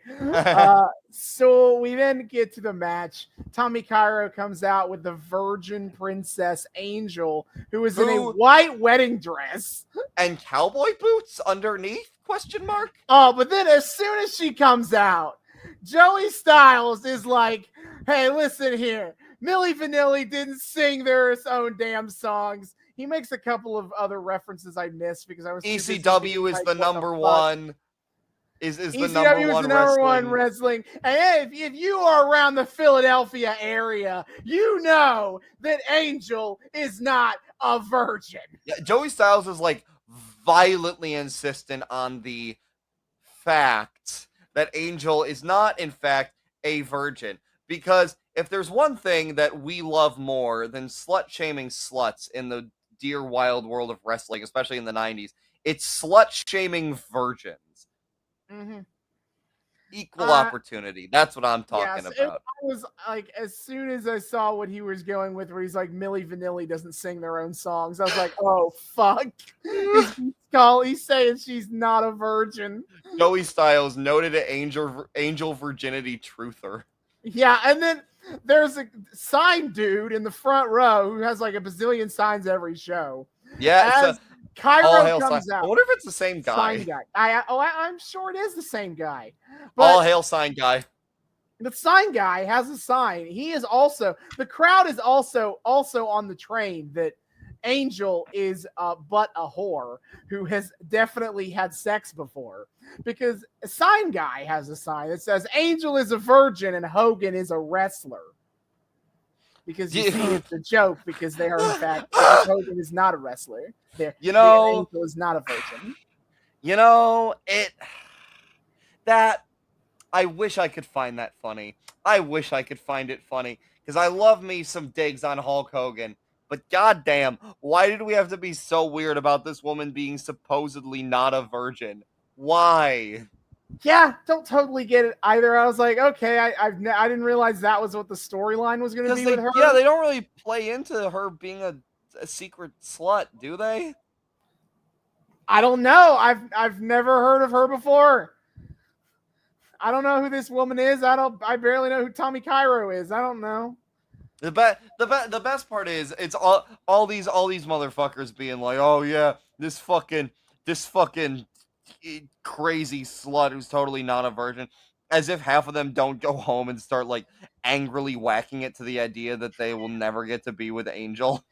So we then get to the match. Tommy Cairo comes out with the Virgin Princess Angel, who is in a white wedding dress
and cowboy boots underneath. Question mark?
Oh, but then as soon as she comes out, Joey Styles is like, hey, listen here. Milli Vanilli didn't sing their own damn songs. He makes a couple of other references I missed because I was too busy
ECW is
like,
the
what
number
fuck?
one. Is the
ECW
number
is
one
the number one
wrestling.
wrestling. And hey, if you are around the Philadelphia area, you know that Angel is not a virgin.
Yeah, Joey Styles is like violently insistent on the fact that Angel is not, in fact, a virgin. Because if there's one thing that we love more than slut shaming sluts in the dear wild world of wrestling, especially in the 90s, it's slut shaming virgins.
Mm-hmm.
Equal opportunity. That's what I'm talking
Yes,
about.
I was like, as soon as I saw what he was going with, where he's like, Milli Vanilli doesn't sing their own songs, I was like, oh fuck. He's saying she's not a virgin.
Joey Styles, noted angel virginity truther.
Yeah, and then there's a sign dude in the front row who has like a bazillion signs every show.
Yeah,
as Cairo comes out.
I wonder if it's the same guy.
Sign guy. I'm sure it is the same guy.
But all hail sign guy.
The sign guy has a sign. He is also, the crowd is also on the train that Angel is but a whore who has definitely had sex before, because a sign guy has a sign that says Angel is a virgin and Hogan is a wrestler. Because you see, it's a joke, because they are in fact, Hogan is not a wrestler. Angel is not a virgin.
I wish I could find that funny. I wish I could find it funny, because I love me some digs on Hulk Hogan. But goddamn, why did we have to be so weird about this woman being supposedly not a virgin? Why?
Yeah, don't totally get it either. I was like, okay, I didn't realize that was what the storyline was going to be with her.
Yeah, they don't really play into her being a secret slut, do they?
I don't know. I've never heard of her before. I don't know who this woman is. I barely know who Tommy Cairo is. I don't know.
The best part is it's all these motherfuckers being like, oh yeah, this fucking crazy slut who's totally not a virgin, as if half of them don't go home and start like angrily whacking it to the idea that they will never get to be with Angel.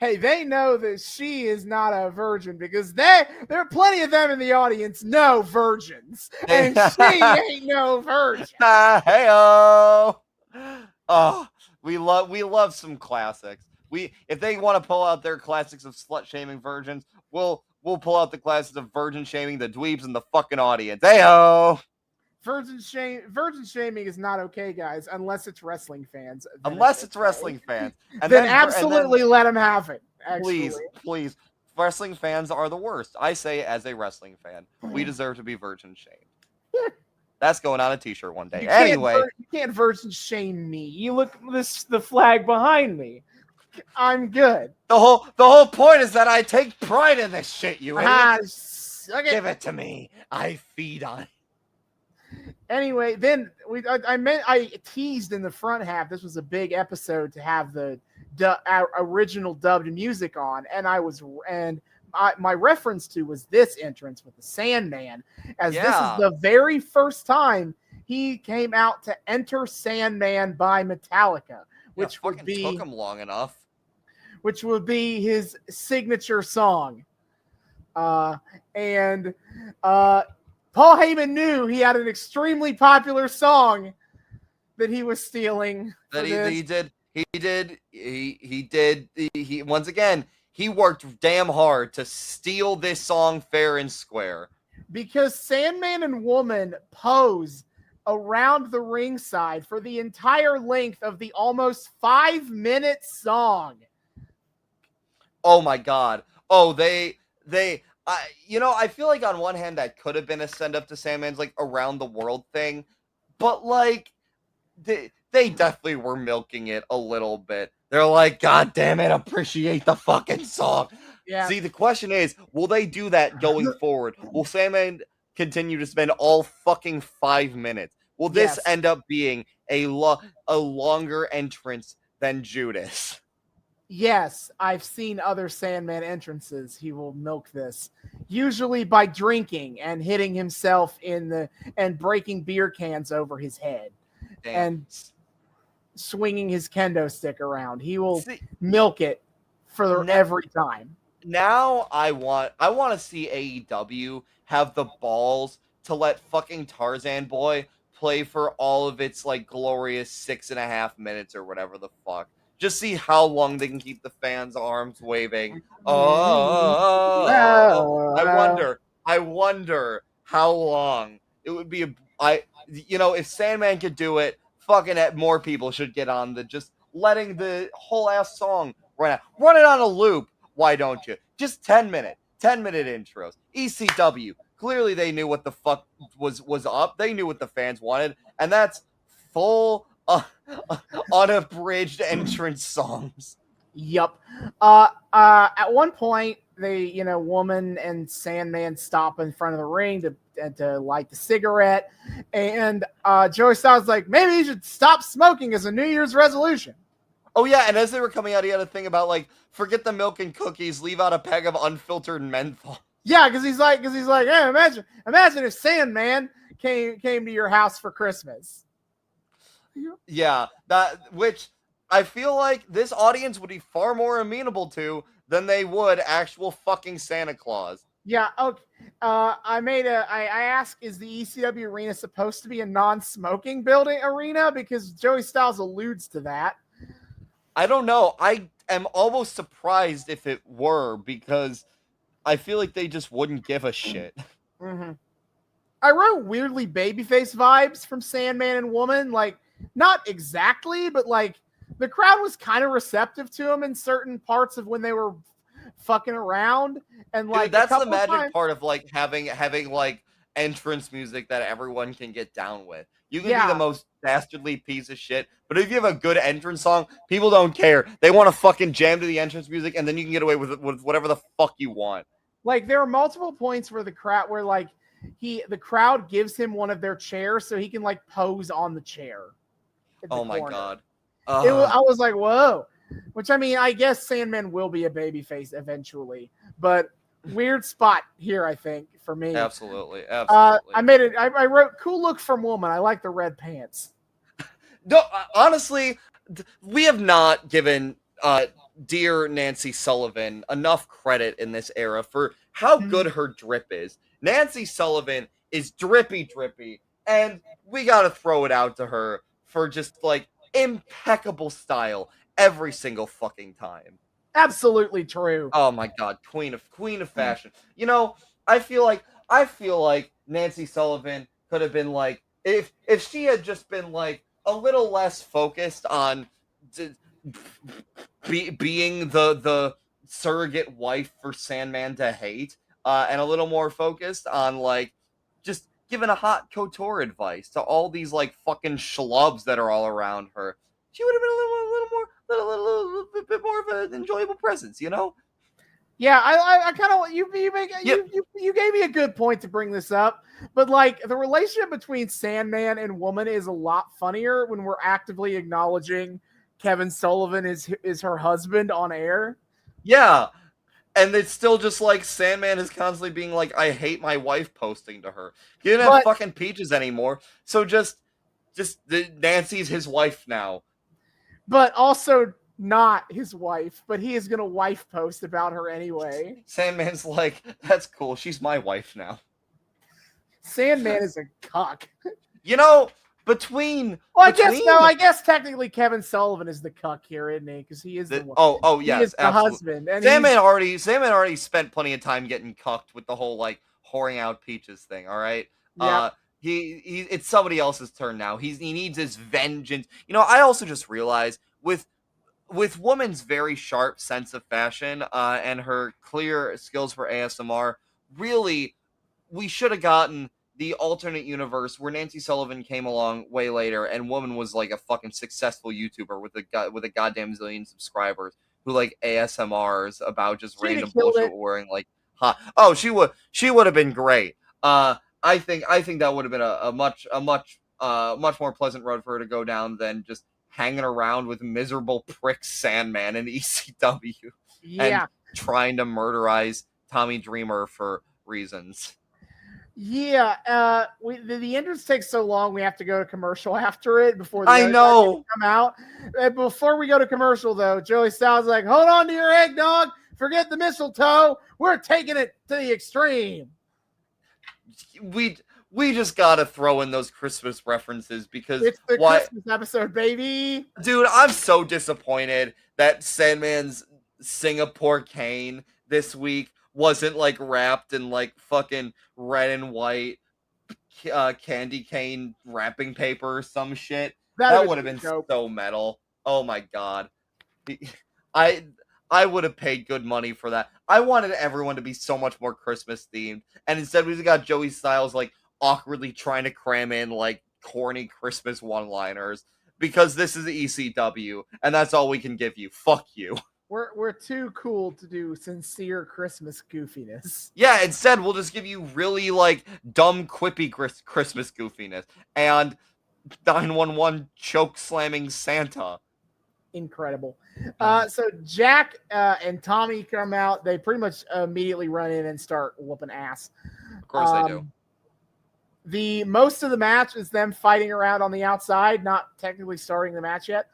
Hey, they know that she is not a virgin, because there are plenty of them in the audience, no virgins, and she ain't no virgin.
Hey-o! Oh, we love some classics. If they want to pull out their classics of slut shaming virgins, we'll pull out the classics of virgin shaming the dweebs in the fucking audience. Hey-o!
Virgin shaming is not okay, guys, unless it's wrestling fans.
Unless it's wrestling fans.
And then absolutely let them have it. Actually.
Please. Wrestling fans are the worst. I say, as a wrestling fan, we deserve to be virgin shamed. That's going on a t-shirt one day. Anyway.
You can't virgin shame me. You look the flag behind me. I'm good.
The whole point is that I take pride in this shit, you idiot.
Okay.
Give it to me. I feed on it.
Anyway, then I teased in the front half. This was a big episode to have the original dubbed music on, and my reference to was this entrance with the Sandman, as this is the very first time he came out to Enter Sandman by Metallica, which would be
took him long enough.
Which would be his signature song, and Paul Heyman knew he had an extremely popular song that he was stealing.
He once again, he worked damn hard to steal this song fair and square.
Because Sandman and Woman pose around the ringside for the entire length of the almost 5-minute song.
Oh my God. Oh, I feel like on one hand that could have been a send up to Sandman's like around the world thing, but like they definitely were milking it a little bit. They're like, God damn it, appreciate the fucking song. Yeah. See, the question is, will they do that going forward? Will Sandman continue to spend all fucking 5 minutes? Will this end up being a longer entrance than Judas?
Yes, I've seen other Sandman entrances. He will milk this, usually by drinking and hitting himself and breaking beer cans over his head
Damn.
and swinging his kendo stick around. He will
See,
milk it for every time.
now I want to see AEW have the balls to let fucking Tarzan Boy play for all of its like glorious 6.5 minutes or whatever the fuck. Just see how long they can keep the fans' arms waving. Oh, I wonder how long it would be. If Sandman could do it, fucking more people should get on the just letting the whole ass song run it on a loop. Why don't you? Just 10 minute intros. ECW. Clearly they knew what the fuck was up. They knew what the fans wanted, and that's full unabridged entrance songs.
Yup. At one point, Woman and Sandman stop in front of the ring to light the cigarette, and Joey Styles is like, maybe you should stop smoking as a New Year's resolution.
Oh yeah, and as they were coming out, he had a thing about like, forget the milk and cookies, leave out a bag of unfiltered menthol.
Yeah, because he's like, hey, imagine if Sandman came to your house for Christmas.
Yeah, which I feel like this audience would be far more amenable to than they would actual fucking Santa Claus.
Yeah. Okay. I asked, is the ECW arena supposed to be a non-smoking building arena? Because Joey Styles alludes to that.
I don't know. I am almost surprised if it were, because I feel like they just wouldn't give a shit.
Mm-hmm. I wrote weirdly babyface vibes from Sandman and Woman. Like, not exactly, but like the crowd was kind of receptive to him in certain parts of when they were fucking around. And like,
dude, that's the magic part of like having like entrance music that everyone can get down with. You can be the most dastardly piece of shit, but if you have a good entrance song, people don't care. They want to fucking jam to the entrance music, and then you can get away with whatever the fuck you want.
Like, there are multiple points where the crowd gives him one of their chairs so he can like pose on the chair.
Oh my god!
I was like, whoa. Which, I mean, I guess Sandman will be a babyface eventually, but weird spot here, I think, for me.
Absolutely.
I wrote cool look from Woman. I like the red pants.
No, honestly, we have not given dear Nancy Sullivan enough credit in this era for how good her drip is. Nancy Sullivan is drippy, and we gotta throw it out to her for just like impeccable style every single fucking time.
Absolutely true.
Oh my god, queen of fashion. You know, I feel like Nancy Sullivan could have been like, if she had just been like a little less focused on being the surrogate wife for Sandman to hate, and a little more focused on like just giving a hot couture advice to all these like fucking schlubs that are all around her, she would have been a little bit more of an enjoyable presence, you know?
Yeah, I kind of you gave me a good point to bring this up, but like the relationship between Sandman and Woman is a lot funnier when we're actively acknowledging Kevin Sullivan is her husband on air.
Yeah, and it's still just like Sandman is constantly being like, "I hate my wife," posting to her. He didn't have fucking peaches anymore, so just Nancy's his wife now.
But also not his wife, but he is going to wife post about her anyway.
Sandman's like, that's cool. She's my wife now.
Sandman is a cuck.
You know,
I guess technically Kevin Sullivan is the cuck here, isn't he? Because he is the one.
Oh yes,
he is the husband. And
Sandman already spent plenty of time getting cucked with the whole like whoring out peaches thing. All right.
Yeah.
It's somebody else's turn now. He needs his vengeance. You know, I also just realized with Woman's very sharp sense of fashion and her clear skills for ASMR, really, we should have gotten the alternate universe where Nancy Sullivan came along way later and Woman was like a fucking successful YouTuber with a goddamn zillion subscribers who like ASMRs about just random bullshit wearing like hot. Oh, she would have been great. I think that would have been a much more pleasant road for her to go down than just hanging around with miserable prick Sandman in ECW and
Yeah.
trying to murderize Tommy Dreamer for reasons.
Yeah, the entrance takes so long. We have to go to commercial after it before the
I
other
know.
guys come out. Before we go to commercial, though, Joey Styles is like, "Hold on to your eggnog. Forget the mistletoe. We're taking it to the extreme."
We just gotta throw in those Christmas references because
It's the
why,
Christmas episode, baby.
dude? I'm so disappointed that Sandman's Singapore cane this week wasn't like wrapped in like fucking red and white candy cane wrapping paper or some shit. That would have been so metal. Oh my god. I I would have paid good money for that. I wanted everyone to be so much more Christmas themed, and instead we just got Joey Styles like awkwardly trying to cram in like corny Christmas one-liners because this is ECW and that's all we can give you. Fuck you.
We're too cool to do sincere Christmas goofiness.
Yeah, instead we'll just give you really like dumb quippy Christmas goofiness and 911 choke slamming Santa.
Incredible. So Jack and Tommy come out. They pretty much immediately run in and start whooping ass.
Of course they do.
The most of the match is them fighting around on the outside, not technically starting the match yet.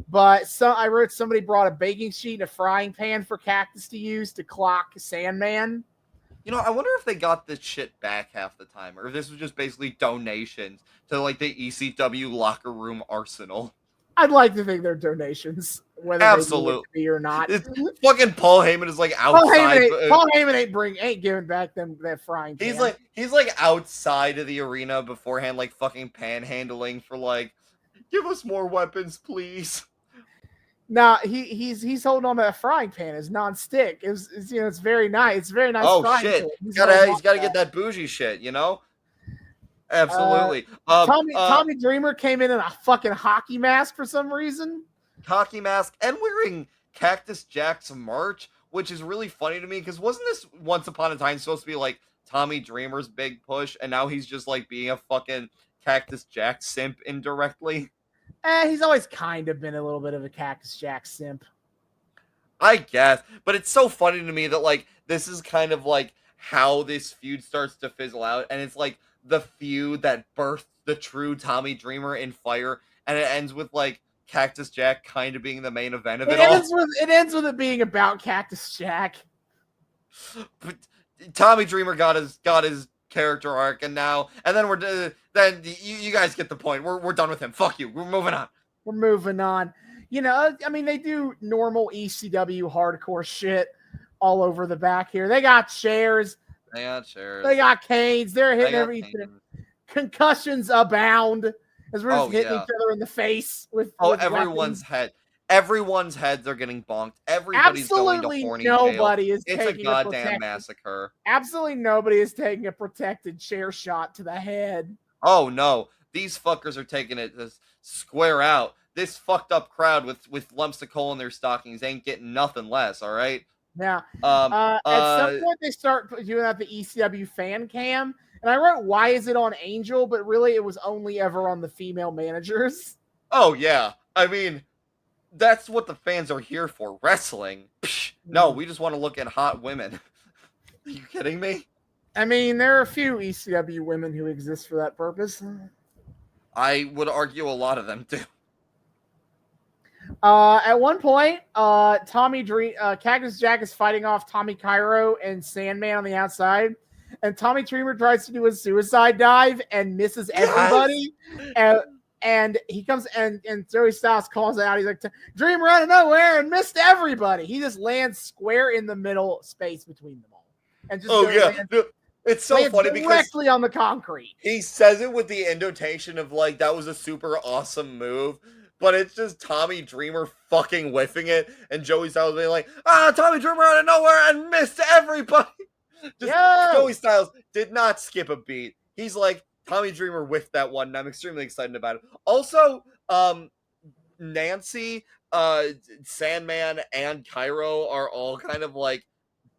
But I wrote somebody brought a baking sheet and a frying pan for Cactus to use to clock Sandman.
You know, I wonder if they got this shit back half the time, or if this was just basically donations to like the ECW locker room arsenal.
I'd like to think they're donations, whether
absolutely
they be or not.
Fucking Paul Heyman is like outside.
Paul Heyman ain't giving back them that frying pan.
He's like outside of the arena beforehand, like fucking panhandling for like, give us more weapons, please.
Nah, he's holding on to that frying pan. It's non-stick. It's very nice. It's very nice.
Oh shit! He's gotta get that bougie shit, you know. Absolutely.
Tommy Dreamer came in a fucking hockey mask for some reason.
Hockey mask and wearing Cactus Jack's merch, which is really funny to me because wasn't this once upon a time supposed to be like Tommy Dreamer's big push, and now he's just like being a fucking Cactus Jack simp indirectly?
He's always kind of been a little bit of a Cactus Jack simp,
I guess. But it's so funny to me that like this is kind of like how this feud starts to fizzle out, and it's like the feud that birthed the true Tommy Dreamer in Fire, and it ends with like Cactus Jack kind of being the main event of it all.
It ends with it being about Cactus Jack.
But Tommy Dreamer got his character arc, and then you guys get the point. We're done with him. Fuck you. We're moving on. You know, I mean, they do normal ECW hardcore shit all over the back here. They got chairs. They got canes. They're hitting everything. Concussions abound as we're just hitting each other in the face with everyone's weapons. Everyone's heads are getting bonked. Everybody's going to horny
nobody is
it's
taking
a goddamn massacre.
Absolutely nobody is taking a protected chair shot to the head.
Oh no, these fuckers are taking it to square out. This fucked up crowd with lumps of coal in their stockings ain't getting nothing less. All right.
Yeah. At some point they start doing out the ECW fan cam, and I wrote, "Why is it on Angel?" But really, it was only ever on the female managers.
Oh yeah, I mean, that's what the fans are here for. Wrestling. Psh, no, we just want to look at hot women. Are you kidding me?
I mean, there are a few ECW women who exist for that purpose.
I would argue a lot of them do.
At one point, Cactus Jack is fighting off Tommy Cairo and Sandman on the outside, and Tommy Dreamer tries to do a suicide dive and misses everybody. And he comes and Joey Styles calls out. He's like, Dreamer out of nowhere and missed everybody. He just lands square in the middle space between them all. And just
it's so funny
directly
because
directly on the concrete.
He says it with the intonation of like that was a super awesome move. But it's just Tommy Dreamer fucking whiffing it, and Joey Styles being like, Tommy Dreamer out of nowhere and missed everybody. Joey Styles did not skip a beat. He's like, Tommy Dreamer whiffed that one, and I'm extremely excited about it. Also, Nancy, Sandman, and Cairo are all kind of like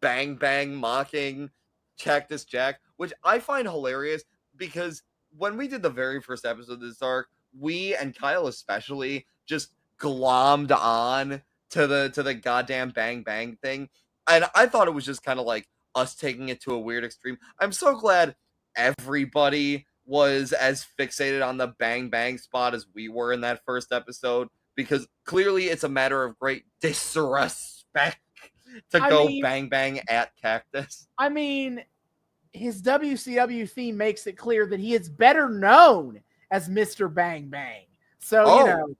bang mocking Cactus Jack, which I find hilarious because when we did the very first episode of this arc, we and Kyle especially just glommed on to the goddamn bang bang thing. And I thought it was just kind of like us taking it to a weird extreme. I'm so glad everybody was as fixated on the bang bang spot as we were in that first episode, because clearly it's a matter of great disrespect to bang bang at Cactus.
I mean, his WCW theme makes it clear that he is better known as Mr. Bang Bang. So, you know,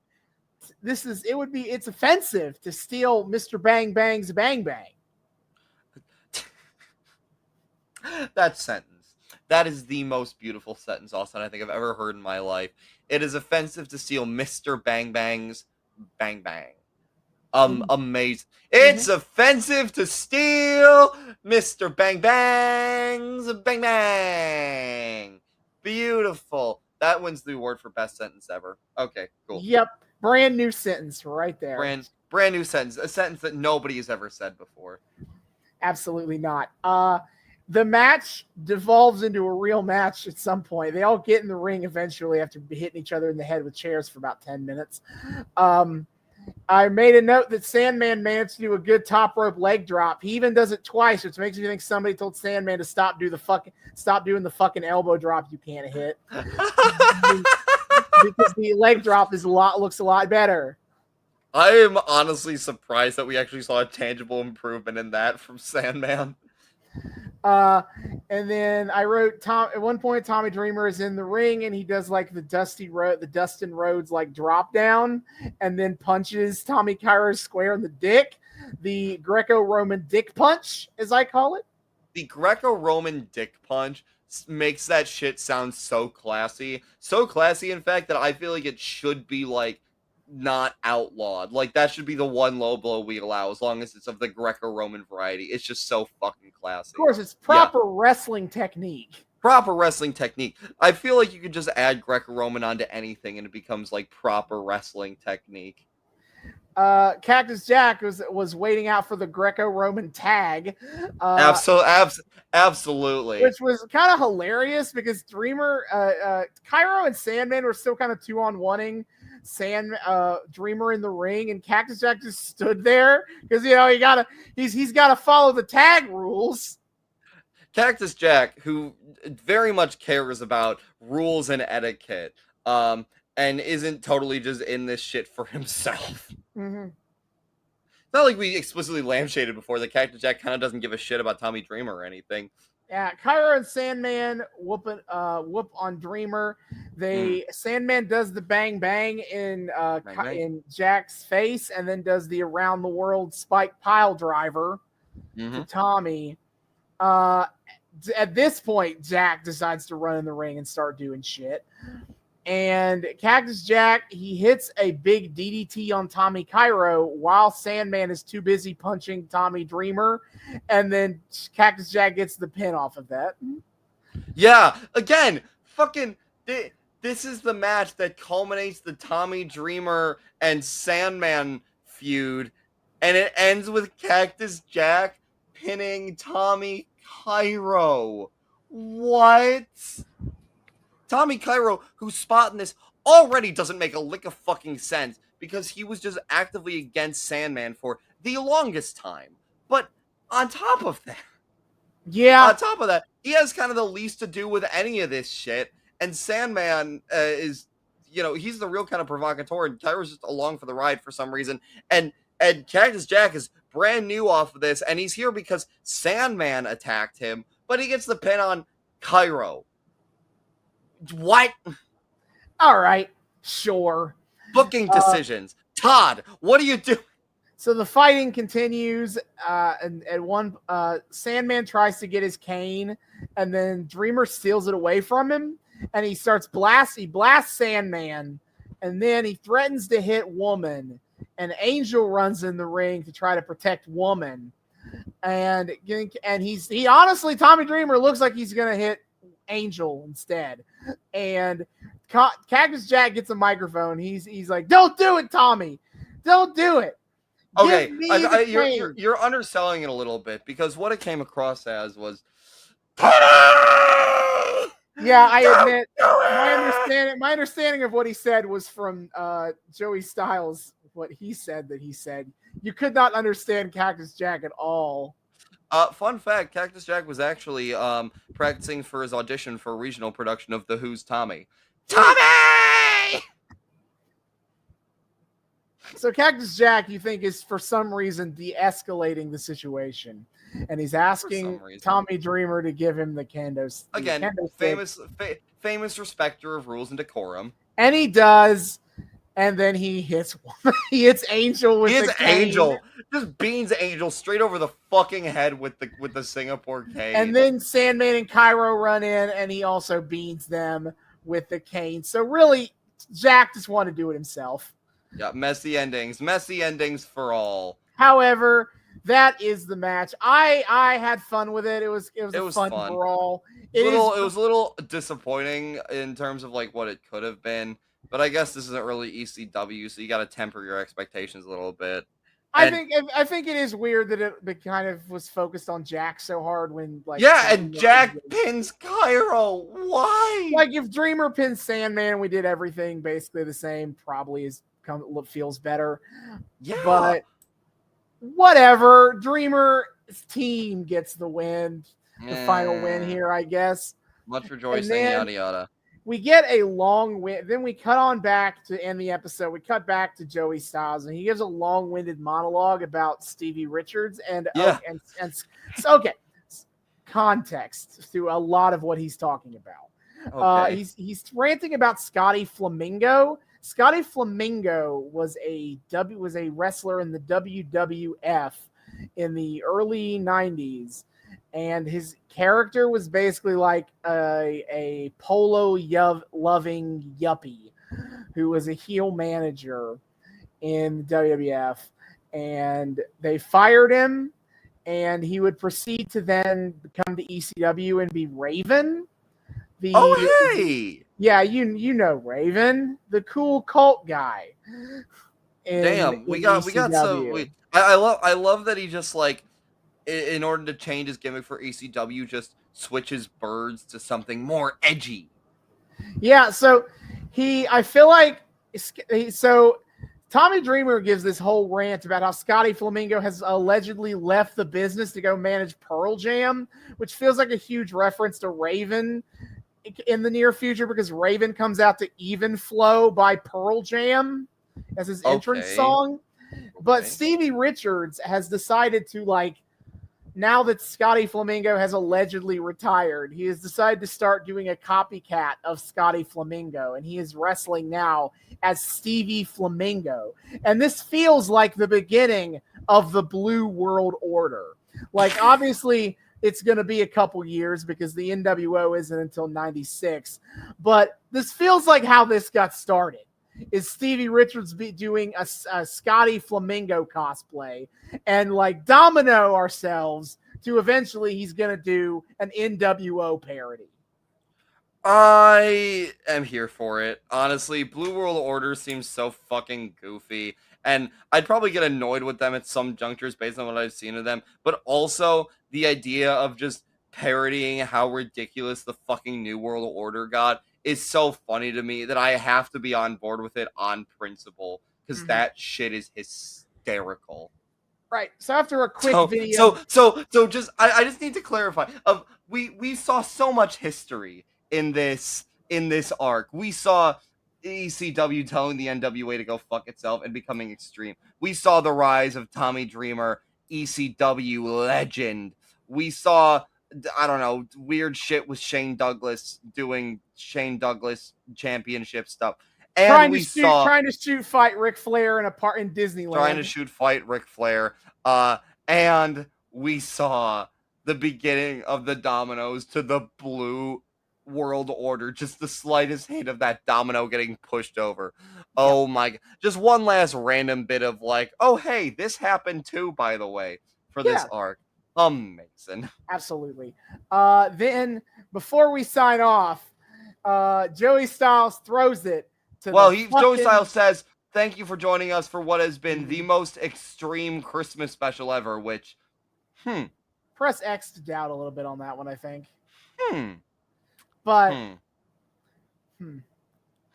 it's offensive to steal Mr. Bang Bang's bang bang.
That sentence. That is the most beautiful sentence, Austin, I think I've ever heard in my life. It is offensive to steal Mr. Bang Bang's bang bang. Amazing. It's offensive to steal Mr. Bang Bang's bang bang. Beautiful. That wins the award for best sentence ever. Okay, cool.
Yep. Brand new sentence right there.
Brand new sentence. A sentence that nobody has ever said before.
Absolutely not. The match devolves into a real match at some point. They all get in the ring eventually after hitting each other in the head with chairs for about 10 minutes. I made a note that Sandman managed to do a good top rope leg drop. He even does it twice, which makes me think somebody told Sandman to stop doing the fucking elbow drop you can't hit. Because the leg drop looks a lot better.
I am honestly surprised that we actually saw a tangible improvement in that from Sandman.
And then I wrote at one point Tommy Dreamer is in the ring and he does like the Dustin Rhodes like drop down and then punches Tommy Cairo square in the dick. The Greco-Roman dick punch, as I call it.
The Greco-Roman dick punch makes that shit sound so classy. So classy, in fact, that I feel like it should be like not outlawed. Like that should be the one low blow we allow, as long as it's of the Greco-Roman variety. It's just so fucking classy.
Of course, it's proper wrestling technique.
Proper wrestling technique. I feel like you could just add Greco-Roman onto anything and it becomes like proper wrestling technique.
Cactus Jack was waiting out for the Greco-Roman tag.
Absolutely.
Which was kind of hilarious because Dreamer, Cairo and Sandman were still kind of 2-on-1ing Dreamer in the ring, and Cactus Jack just stood there because he's gotta follow the tag rules.
Cactus Jack, who very much cares about rules and etiquette, and isn't totally just in this shit for himself.
Mm-hmm.
It's not like we explicitly lampshaded before that Cactus Jack kind of doesn't give a shit about Tommy Dreamer or anything.
Yeah, Cairo and Sandman whoop on Dreamer. Sandman does the bang bang in Jack's face, and then does the around the world spike pile driver to Tommy. At this point, Jack decides to run in the ring and start doing shit. And Cactus Jack, he hits a big DDT on Tommy Cairo while Sandman is too busy punching Tommy Dreamer. And then Cactus Jack gets the pin off of that.
Yeah, again, fucking, this is the match that culminates the Tommy Dreamer and Sandman feud. And it ends with Cactus Jack pinning Tommy Cairo. What? Tommy Cairo, who's spotting this, already doesn't make a lick of fucking sense because he was just actively against Sandman for the longest time. But on top of that, he has kind of the least to do with any of this shit. And Sandman is, he's the real kind of provocateur, and Cairo's just along for the ride for some reason. And Cactus Jack is brand new off of this, and he's here because Sandman attacked him, but he gets the pin on Cairo. What?
All right, sure.
Booking decisions. Todd, what do you do?
So the fighting continues, and Sandman tries to get his cane, and then Dreamer steals it away from him, and he blasts Sandman, and then he threatens to hit Woman, and Angel runs in the ring to try to protect Woman, and he honestly, Tommy Dreamer looks like he's gonna hit Angel instead, and Cactus Jack gets a microphone. He's like, "Don't do it, Tommy! Don't do it."
Okay, you're underselling it a little bit because what it came across as was
Yeah, I
Don't
admit
do it!
my understanding of what he said was from Joey Styles. What he said that he said, you could not understand Cactus Jack at all.
Fun fact: Cactus Jack was actually practicing for his audition for a regional production of The Who's Tommy. Tommy!
So Cactus Jack, you think, is for some reason de-escalating the situation, and he's asking Tommy Dreamer to give him the kendo.
Again,
kendo stick.
famous respecter of rules and decorum.
And he does, and then he hits he hits Angel with the cane.
Angel just beans Angel straight over the fucking head with the Singapore cane.
And then Sandman and Cairo run in, and he also beans them with the cane. So really, Jack just wanted to do it himself.
Yeah, messy endings for all.
However, that is the match. I had fun with it. It was a fun brawl.
It was a little disappointing in terms of like what it could have been, but I guess this isn't really ECW, so you got to temper your expectations a little bit.
I think it is weird that it kind of was focused on Jack so hard when like
and Jack pins Cairo. Why?
Like if Dreamer pins Sandman, we did everything basically the same. Probably feels better.
Yeah,
but whatever. Dreamer's team gets the win, the final win here, I guess.
Much rejoicing, yada yada.
We get a long win. Then we cut on back to end the episode. We cut back to Joey Styles, and he gives a long-winded monologue about Stevie Richards. And okay, context to a lot of what he's talking about.
Okay.
He's ranting about Scotty Flamingo. Scotty Flamingo was a wrestler in the WWF in the early 90s. And his character was basically like a polo-loving yuppie who was a heel manager in the WWF. And they fired him, and he would proceed to then come to ECW and be Raven. Yeah, you know Raven, the cool cult guy.
We got some. I love that he just like, in order to change his gimmick for ECW, just switches birds to something more edgy.
Yeah, so I feel like Tommy Dreamer gives this whole rant about how Scotty Flamingo has allegedly left the business to go manage Pearl Jam, which feels like a huge reference to Raven in the near future because Raven comes out to Even Flow by Pearl Jam as his entrance song. But Stevie Richards has decided to, like, now that Scotty Flamingo has allegedly retired, he has decided to start doing a copycat of Scotty Flamingo, and he is wrestling now as Stevie Flamingo. And this feels like the beginning of the Blue World Order. Like, obviously, it's going to be a couple years because the NWO isn't until 96. But this feels like how this got started. Is Stevie Richards doing a Scotty Flamingo cosplay and like domino ourselves to eventually he's going to do an NWO parody.
I am here for it. Honestly, Blue World Order seems so fucking goofy, and I'd probably get annoyed with them at some junctures based on what I've seen of them, but also the idea of just parodying how ridiculous the fucking New World Order got is so funny to me that I have to be on board with it on principle, because that shit is hysterical.
Right. So after a quick video,
so just I just need to clarify. We saw so much history in this arc. We saw ECW telling the NWA to go fuck itself and becoming extreme. We saw the rise of Tommy Dreamer, ECW legend. We saw, I don't know, weird shit with Shane Douglas doing Shane Douglas championship stuff. And
trying to shoot fight Ric Flair in Disneyland.
Trying to shoot fight Ric Flair. And we saw the beginning of the dominoes to the Blue World Order. Just the slightest hint of that domino getting pushed over. Oh my God. Just one last random bit of like, oh hey, this happened too, by the way, for this arc. Amazing.
Absolutely. Then before we sign off, Joey Styles throws it to
Joey Styles says, thank you for joining us for what has been the most extreme Christmas special ever, which
press X to doubt a little bit on that one, I think. But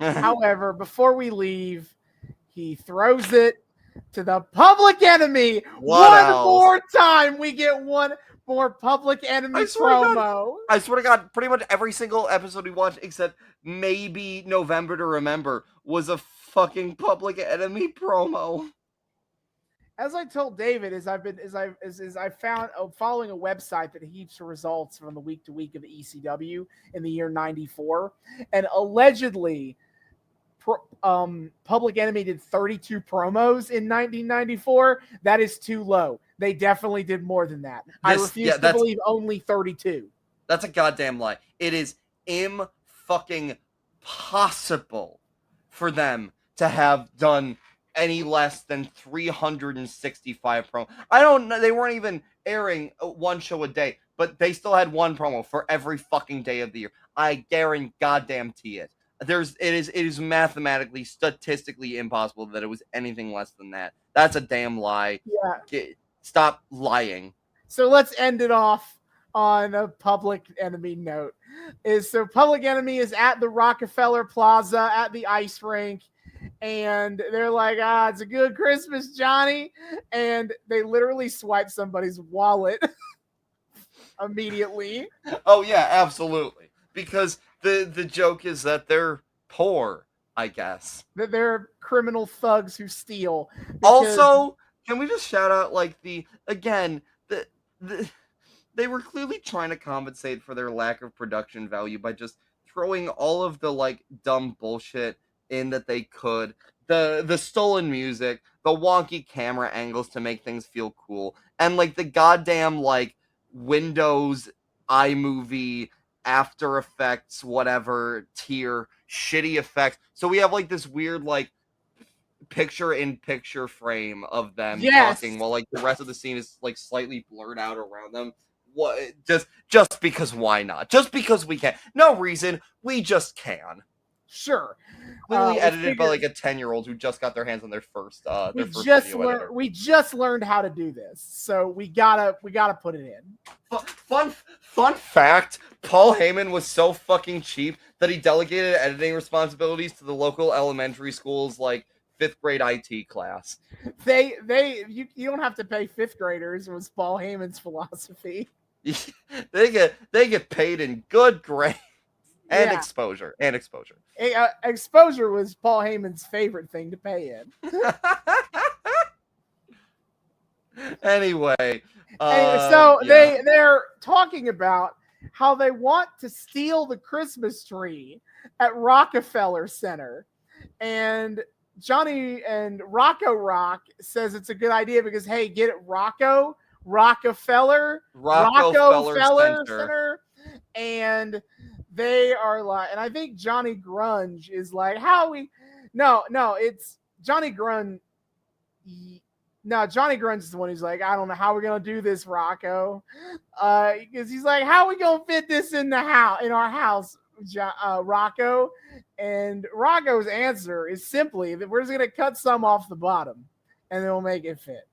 however, before we leave, he throws it to the Public Enemy. One more time, we get one more Public Enemy promo.
I swear to God, pretty much every single episode we watched, except maybe November to Remember, was a fucking Public Enemy promo.
As I told David, as I found following a website that heaps results from the week to week of the ECW in the year '94, and allegedly, Public Enemy did 32 promos in 1994. That is too low. They definitely did more than that. I refuse to believe only 32.
That's a goddamn lie. It is fucking possible for them to have done any less than 365 promo. I don't know. They weren't even airing one show a day, but they still had one promo for every fucking day of the year. I guarantee it. It is mathematically, statistically impossible that it was anything less than that. That's a damn lie.
Yeah.
Stop lying.
So let's end it off on a Public Enemy note. Public Enemy is at the Rockefeller Plaza at the ice rink. And they're like, it's a good Christmas, Johnny. And they literally swipe somebody's wallet immediately.
Oh, yeah, absolutely. Because the joke is that they're poor, I guess.
That they're criminal thugs who steal.
Also, can we just shout out, they were clearly trying to compensate for their lack of production value by just throwing all of the, dumb bullshit in that they could. The stolen music, the wonky camera angles to make things feel cool, and the goddamn Windows, iMovie, After Effects, whatever tier shitty effects. So we have this weird picture in picture frame of them talking while the rest of the scene is slightly blurred out around them. What just because why not? Just because we can. No reason, we just can.
Sure.
Clearly edited by a 10-year-old who just got their hands on their first
we just learned how to do this, so we gotta put it in.
Fun fact, Paul Heyman was so fucking cheap that he delegated editing responsibilities to the local elementary school's 5th grade IT class.
You don't have to pay 5th graders, was Paul Heyman's philosophy.
They get paid in good grades. And exposure.
Exposure was Paul Heyman's favorite thing to pay in.
Anyway,
they're talking about how they want to steal the Christmas tree at Rockefeller Center. And Johnny and Rocco Rock says it's a good idea because, hey, get it, Rockefeller Center. And they are and I think Johnny Grunge is it's Johnny Grunge. No, Johnny Grunge is the one who's I don't know how we're going to do this, Rocco. Because he's how are we going to fit this in our house, Rocco? And Rocco's answer is simply that we're just going to cut some off the bottom and then we'll make it fit.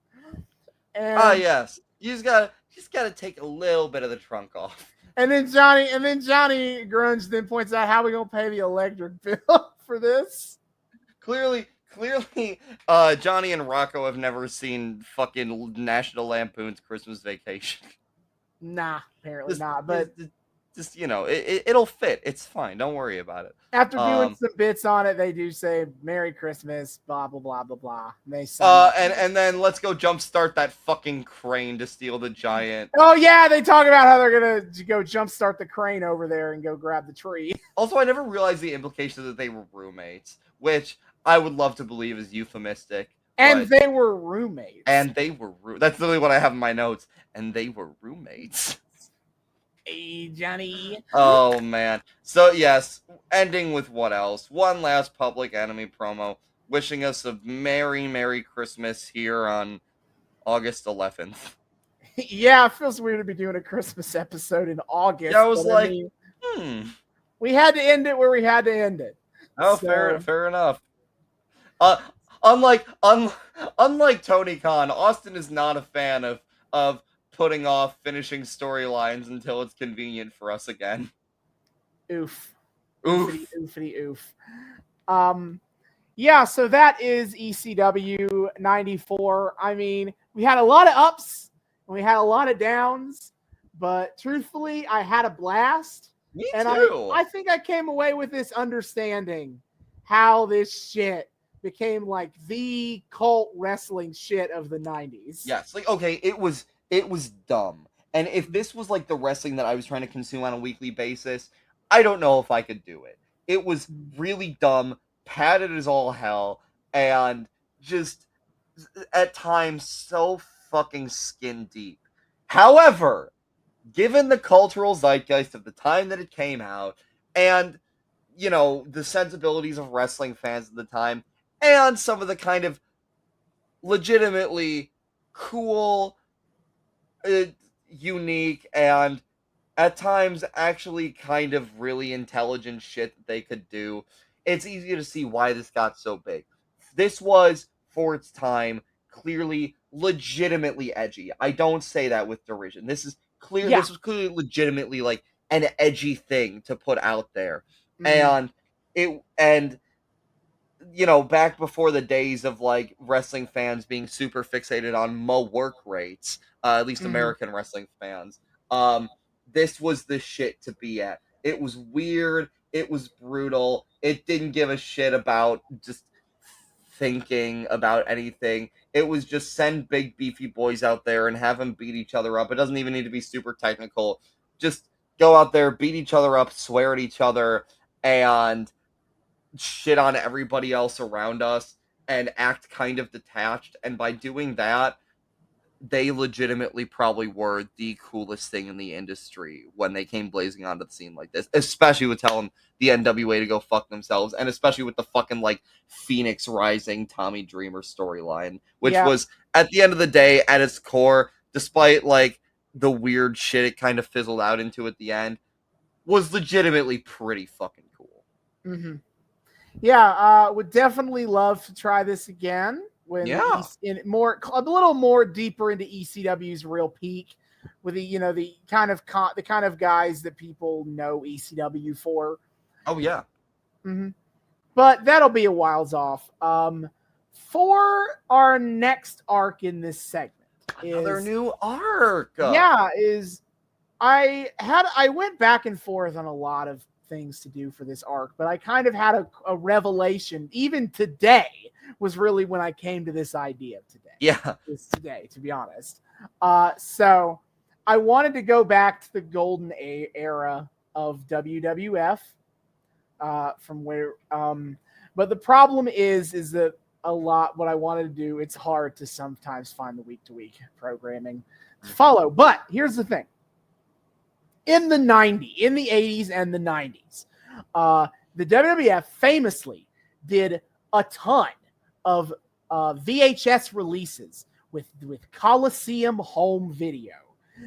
And,
yes. You just got to take a little bit of the trunk off.
And then Johnny Grunge then points out how we gonna pay the electric bill for this.
Clearly, Johnny and Rocco have never seen fucking National Lampoon's Christmas Vacation.
Nah, apparently not. But
just it'll fit. It's fine. Don't worry about it.
After doing some bits on it, they do say Merry Christmas, blah blah blah blah blah. And they
and then let's go jumpstart that fucking crane to steal the giant.
Oh yeah, they talk about how they're gonna go jumpstart the crane over there and go grab the tree.
Also, I never realized the implication that they were roommates, which I would love to believe is euphemistic.
And they were roommates.
That's literally what I have in my notes. And they were roommates.
Hey, Johnny.
Oh, man. So, yes, ending with what else? One last Public Enemy promo, wishing us a Merry, Merry Christmas here on August 11th.
Yeah, it feels weird to be doing a Christmas episode in August.
Yeah, I was
we had to end it where we had to end it.
Oh, so... fair enough. Unlike Tony Khan, Austin is not a fan of putting off finishing storylines until it's convenient for us again.
Oof.
Oof.
Oofity, oofity, oof. Yeah, so that is ECW 94. I mean, we had a lot of ups and we had a lot of downs, but truthfully, I had a blast.
Me
And
too.
I think I came away with this understanding how this shit became like the cult wrestling shit of the 90s.
Yes, like okay, it was dumb. And if this was like the wrestling that I was trying to consume on a weekly basis, I don't know if I could do it. It was really dumb, padded as all hell, and just at times so fucking skin deep. However, given the cultural zeitgeist of the time that it came out, and you know, the sensibilities of wrestling fans at the time, and some of the kind of legitimately cool, unique, and at times actually kind of really intelligent shit that they could do, it's easy to see why this got so big. This was, for its time, clearly legitimately edgy. I don't say that with derision. This is clear.
Yeah.
This was clearly legitimately like an edgy thing to put out there,
Mhm.
and you know, back before the days of like wrestling fans being super fixated on work rates, at least
Mhm.
American wrestling fans, um, this was the shit to be at. It was weird. It was brutal. It didn't give a shit about just thinking about anything. It was just send big beefy boys out there and have them beat each other up. It doesn't even need to be super technical. Just go out there, beat each other up, swear at each other, and shit on everybody else around us and act kind of detached. And by doing that, they legitimately probably were the coolest thing in the industry when they came blazing onto the scene like this, especially with telling the NWA to go fuck themselves, and especially with the fucking like Phoenix Rising Tommy Dreamer storyline, which
Yeah.
was at the end of the day, at its core, despite like the weird shit it kind of fizzled out into at the end, was legitimately pretty fucking cool.
Mhm. Yeah, would definitely love to try this again when
Yeah.
a little more deeper into ECW's real peak, with the kind of the kind of guys that people know ECW for.
Oh yeah.
Hmm. But that'll be a whiles off. For our next arc in this segment
Another
is
new arc.
is I went back and forth on a lot of things to do for this arc, but I kind of had a revelation. Even today was really when I came to this idea today.
Yeah.
Today, to be honest. So I wanted to go back to the golden era of WWF, from where. But the problem is that a lot what I wanted to do, it's hard to sometimes find the week to week programming to follow. But here's the thing: in the 80s and the 90s, the WWF famously did a ton of VHS releases with Coliseum home video.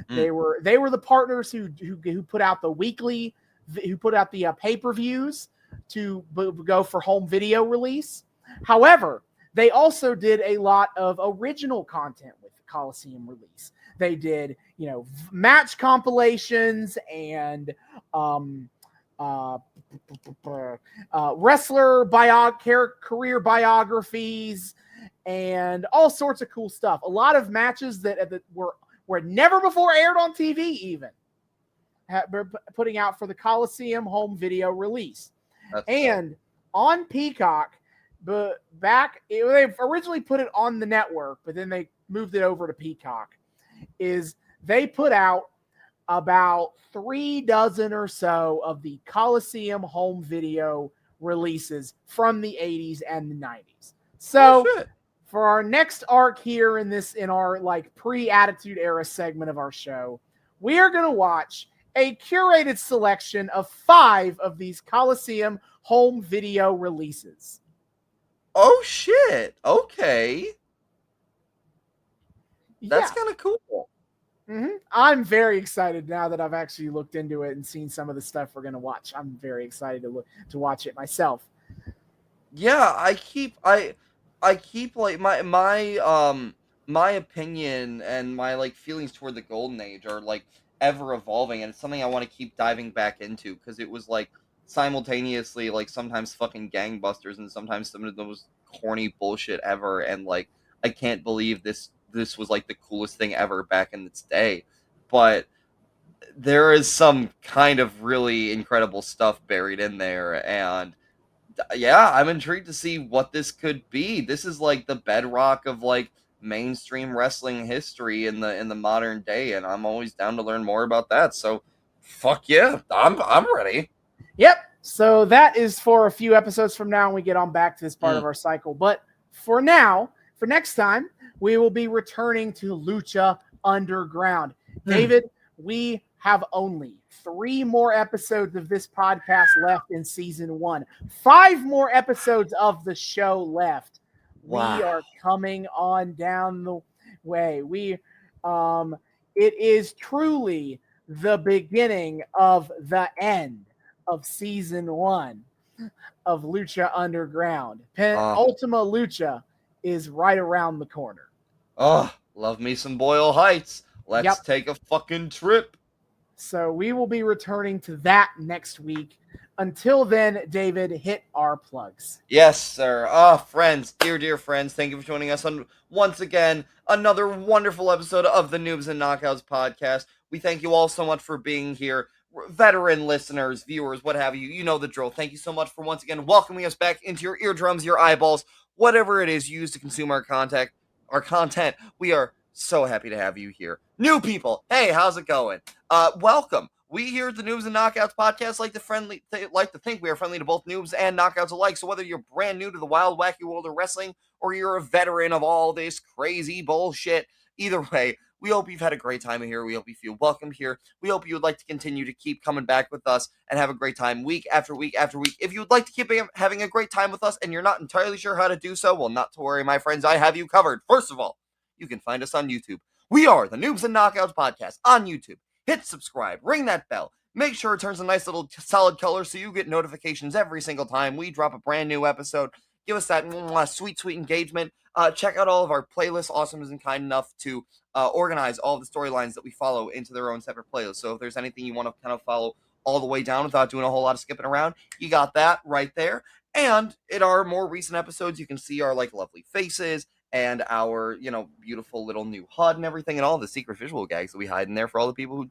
They were the partners who put out the weekly, who put out the pay-per-views to go for home video release. However, they also did a lot of original content with the Coliseum release. They did, match compilations and wrestler career biographies and all sorts of cool stuff. A lot of matches that were never before aired on TV, even putting out for the Coliseum home video release.
That's
and on Peacock, but they originally put it on the network, but then they moved it over to Peacock. Is they put out about 3 dozen or so of the Coliseum home video releases from the 80s and the 90s. So for our next arc here in our like pre-Attitude Era segment of our show, we are going to watch a curated selection of 5 of these Coliseum home video releases.
Oh shit. Okay. That's
Yeah.
kind of cool.
Mm-hmm. I'm very excited now that I've actually looked into it and seen some of the stuff we're going to watch. I'm very excited to watch it myself.
Yeah, I keep like my opinion and my like feelings toward the golden age are like ever evolving, and it's something I want to keep diving back into because it was like simultaneously like sometimes fucking gangbusters and sometimes some of the most corny bullshit ever, and like I can't believe this was like the coolest thing ever back in its day. But there is some kind of really incredible stuff buried in there, and yeah, I'm intrigued to see what this could be. This is like the bedrock of like mainstream wrestling history in the modern day, and I'm always down to learn more about that. So, fuck yeah, I'm ready.
Yep. So that is for a few episodes from now, and we get on back to this part of our cycle. But for now, for next time, we will be returning to Lucha Underground. David, we have only 3 more episodes of this podcast left in season 1. 5 more episodes of the show left.
Wow.
We are coming on down the way. It is truly the beginning of the end of season 1 of Lucha Underground. Ultima Lucha is right around the corner.
Oh, love me some Boyle Heights. Let's take a fucking trip.
So we will be returning to that next week. Until then, David, hit our plugs.
Yes, sir. Friends, dear friends, thank you for joining us on, once again, another wonderful episode of the Noobs and Knockouts Podcast. We thank you all so much for being here. Veteran listeners, viewers, what have you, you know the drill. Thank you so much for once again welcoming us back into your eardrums, your eyeballs, whatever it is you use to consume our content. We are so happy to have you here. New people, hey, how's it going? Welcome. We here at the Noobs and Knockouts Podcast like to think we are friendly to both noobs and knockouts alike. So whether you're brand new to the wild, wacky world of wrestling, or you're a veteran of all this crazy bullshit, either way, we hope you've had a great time here. We hope you feel welcome here. We hope you would like to continue to keep coming back with us and have a great time week after week after week. If you would like to keep having a great time with us and you're not entirely sure how to do so, well, not to worry, my friends. I have you covered. First of all, you can find us on YouTube. We are the Noobs and Knockouts Podcast on YouTube. Hit subscribe, ring that bell. Make sure it turns a nice little solid color so you get notifications every single time we drop a brand new episode. Give us that sweet engagement. Check out all of our playlists. Awesome isn't kind enough to organize all the storylines that we follow into their own separate playlists. So if there's anything you want to kind of follow all the way down without doing a whole lot of skipping around, you got that right there. And in our more recent episodes, you can see our like lovely faces and our, beautiful little new HUD and everything, and all the secret visual gags that we hide in there for all the people who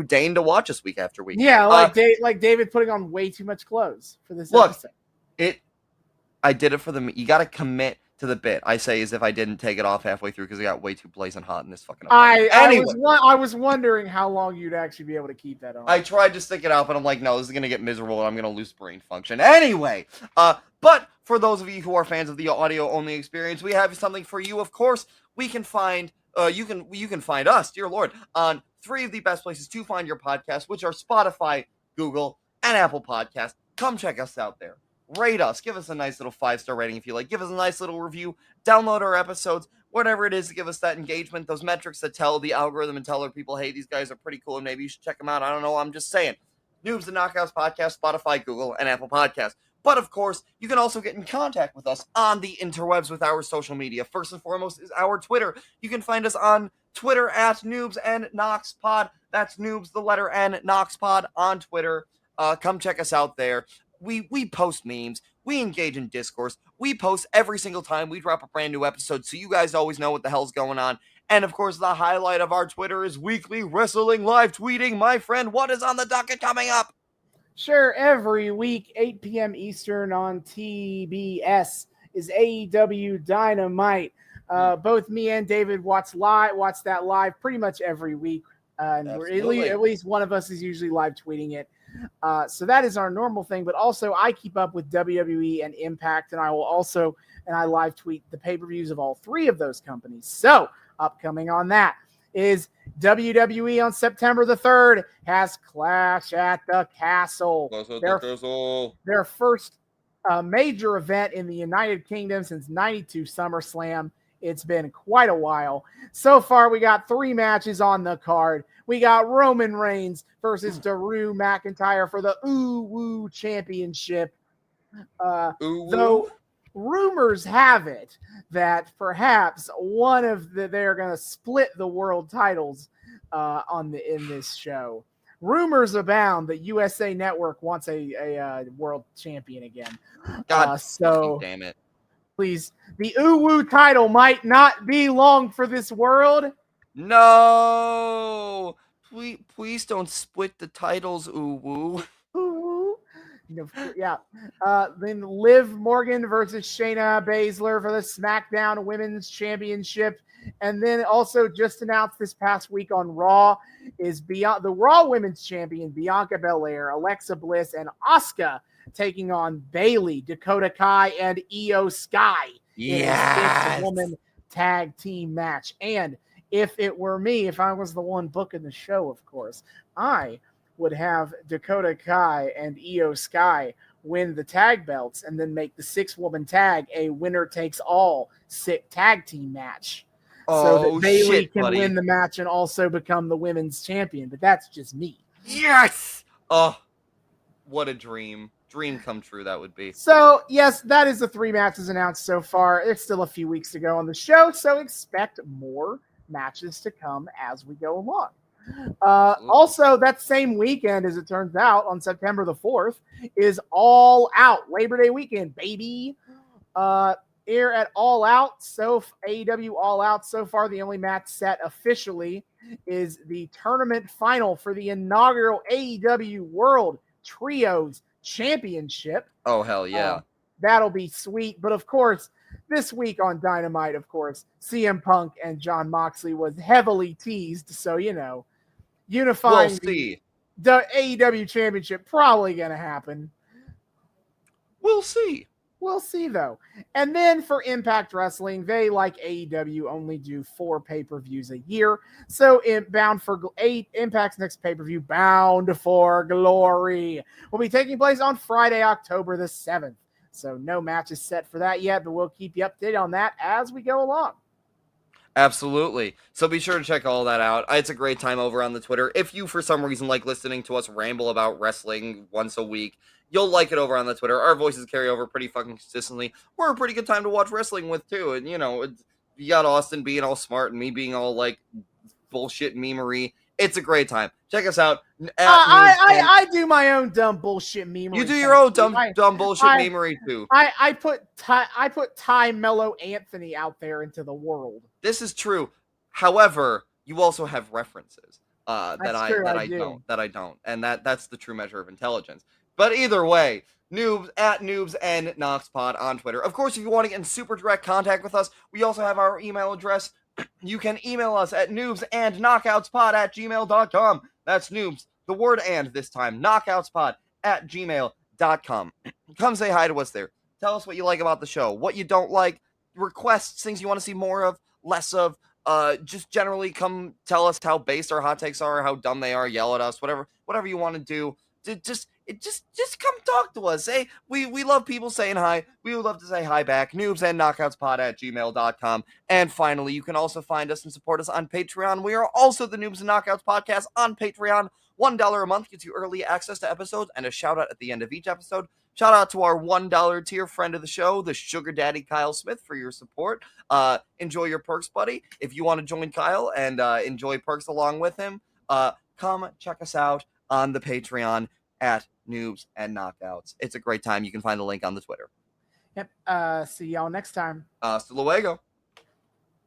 deign to watch us week after week.
Yeah, like David putting on way too much clothes for this episode.
I did it for them. You got to commit to the bit. I say as if I didn't take it off halfway through because it got way too blazing hot in this fucking.
I was wondering how long you'd actually be able to keep that on.
I tried to stick it out, but I'm like, no, this is gonna get miserable, and I'm gonna lose brain function anyway. But for those of you who are fans of the audio-only experience, we have something for you. Of course, we can find you can find us, dear Lord, on 3 of the best places to find your podcast, which are Spotify, Google, and Apple Podcasts. Come check us out there. Rate us. Give us a nice little 5-star rating if you like. Give us a nice little review. Download our episodes. Whatever it is to give us that engagement, those metrics that tell the algorithm and tell other people, hey, these guys are pretty cool and maybe you should check them out. I don't know. I'm just saying. Noobs and Knockouts Podcast, Spotify, Google, and Apple Podcasts. But of course, you can also get in contact with us on the interwebs with our social media. First and foremost is our Twitter. You can find us on Twitter at Noobs and Knox Pod. That's Noobs, the letter N, Knox Pod on Twitter. Come check us out there. We post memes. We engage in discourse. We post every single time we drop a brand new episode, so you guys always know what the hell's going on. And of course, the highlight of our Twitter is weekly wrestling live tweeting. My friend, what is on the docket coming up?
Sure, every week, 8 p.m. Eastern on TBS is AEW Dynamite. Both me and David watch that live pretty much every week. And at least one of us is usually live tweeting it. So that is our normal thing, but also I keep up with WWE and Impact, and I live tweet the pay-per-views of all 3 of those companies. So upcoming on that is WWE on September the 3rd has Clash at the Castle. Their first major event in the United Kingdom since '92 SummerSlam. It's been quite a while. So far, we got 3 matches on the card. We got Roman Reigns versus Drew McIntyre for the Woo Championship. Though rumors have it that perhaps they're going to split the world titles in this show. Rumors abound that USA Network wants a world champion again.
God
so
damn it.
Please, the Uwu title might not be long for this world.
No, please don't split the titles, Uwu.
Yeah. Then Liv Morgan versus Shayna Baszler for the SmackDown Women's Championship. And then also just announced this past week on Raw is beyond the Raw Women's Champion, Bianca Belair, Alexa Bliss, and Asuka taking on Bayley, Dakota Kai, and Io Sky in a six-woman tag team match. And if it were me, if I was the one booking the show, of course, I would have Dakota Kai and Io Sky win the tag belts and then make the six-woman tag a winner-takes-all tag team match. So that Bayley can win the match and also become the women's champion. But that's just me.
Yes! Oh, what a dream. Dream come true that would be.
So, yes, that is the 3 matches announced so far. It's still a few weeks to go on the show, so expect more matches to come as we go along. Also, that same weekend, as it turns out, on September the 4th, is All Out. Labor Day weekend, baby. Here at All Out, so AEW All Out, so far the only match set officially is the tournament final for the inaugural AEW World Trios Championship.
Oh, hell yeah.
That'll be sweet. But of course, this week on Dynamite, of course, CM Punk and Jon Moxley was heavily teased. So, unifying the AEW Championship probably going to happen.
We'll see.
We'll see, though. And then for Impact Wrestling, they, like AEW, only do 4 pay-per-views a year. So Impact's next pay-per-view, Bound for Glory, will be taking place on Friday, October the 7th. So no matches set for that yet, but we'll keep you updated on that as we go along.
Absolutely. So be sure to check all that out. It's a great time over on the Twitter. If you, for some reason, like listening to us ramble about wrestling once a week, you'll like it over on the Twitter. Our voices carry over pretty fucking consistently. We're a pretty good time to watch wrestling with, too. And, you got Austin being all smart and me being all, like, bullshit memery. It's a great time. Check us out.
I do my own dumb bullshit memery.
You do your own dumb bullshit memery, too.
I put Ty Mello Anthony out there into the world.
This is true. However, you also have references that I don't. And that's the true measure of intelligence. But either way, Noobs and Knox Pod on Twitter. Of course, if you want to get in super direct contact with us, we also have our email address. You can email us at noobsandknockoutspod@gmail.com. That's noobs, the word and this time, knockoutspod@gmail.com. Come say hi to us there. Tell us what you like about the show, what you don't like, requests, things you want to see more of, less of. Just generally come tell us how based our hot takes are, how dumb they are, yell at us, whatever you want to do. Just come talk to us. Hey, we love people saying hi. We would love to say hi back. noobsandknockoutspod@gmail.com. And finally, you can also find us and support us on Patreon. We are also the Noobs and Knockouts Podcast on Patreon. $1 a month gets you early access to episodes and a shout out at the end of each episode. Shout out to our $1 tier friend of the show, the Sugar Daddy Kyle Smith, for your support. Enjoy your perks, buddy. If you want to join Kyle and enjoy perks along with him, come check us out on the Patreon at Noobs and Knockouts. It's a great time. You can find the link on the Twitter.
Yep. See y'all next time.
Hasta luego.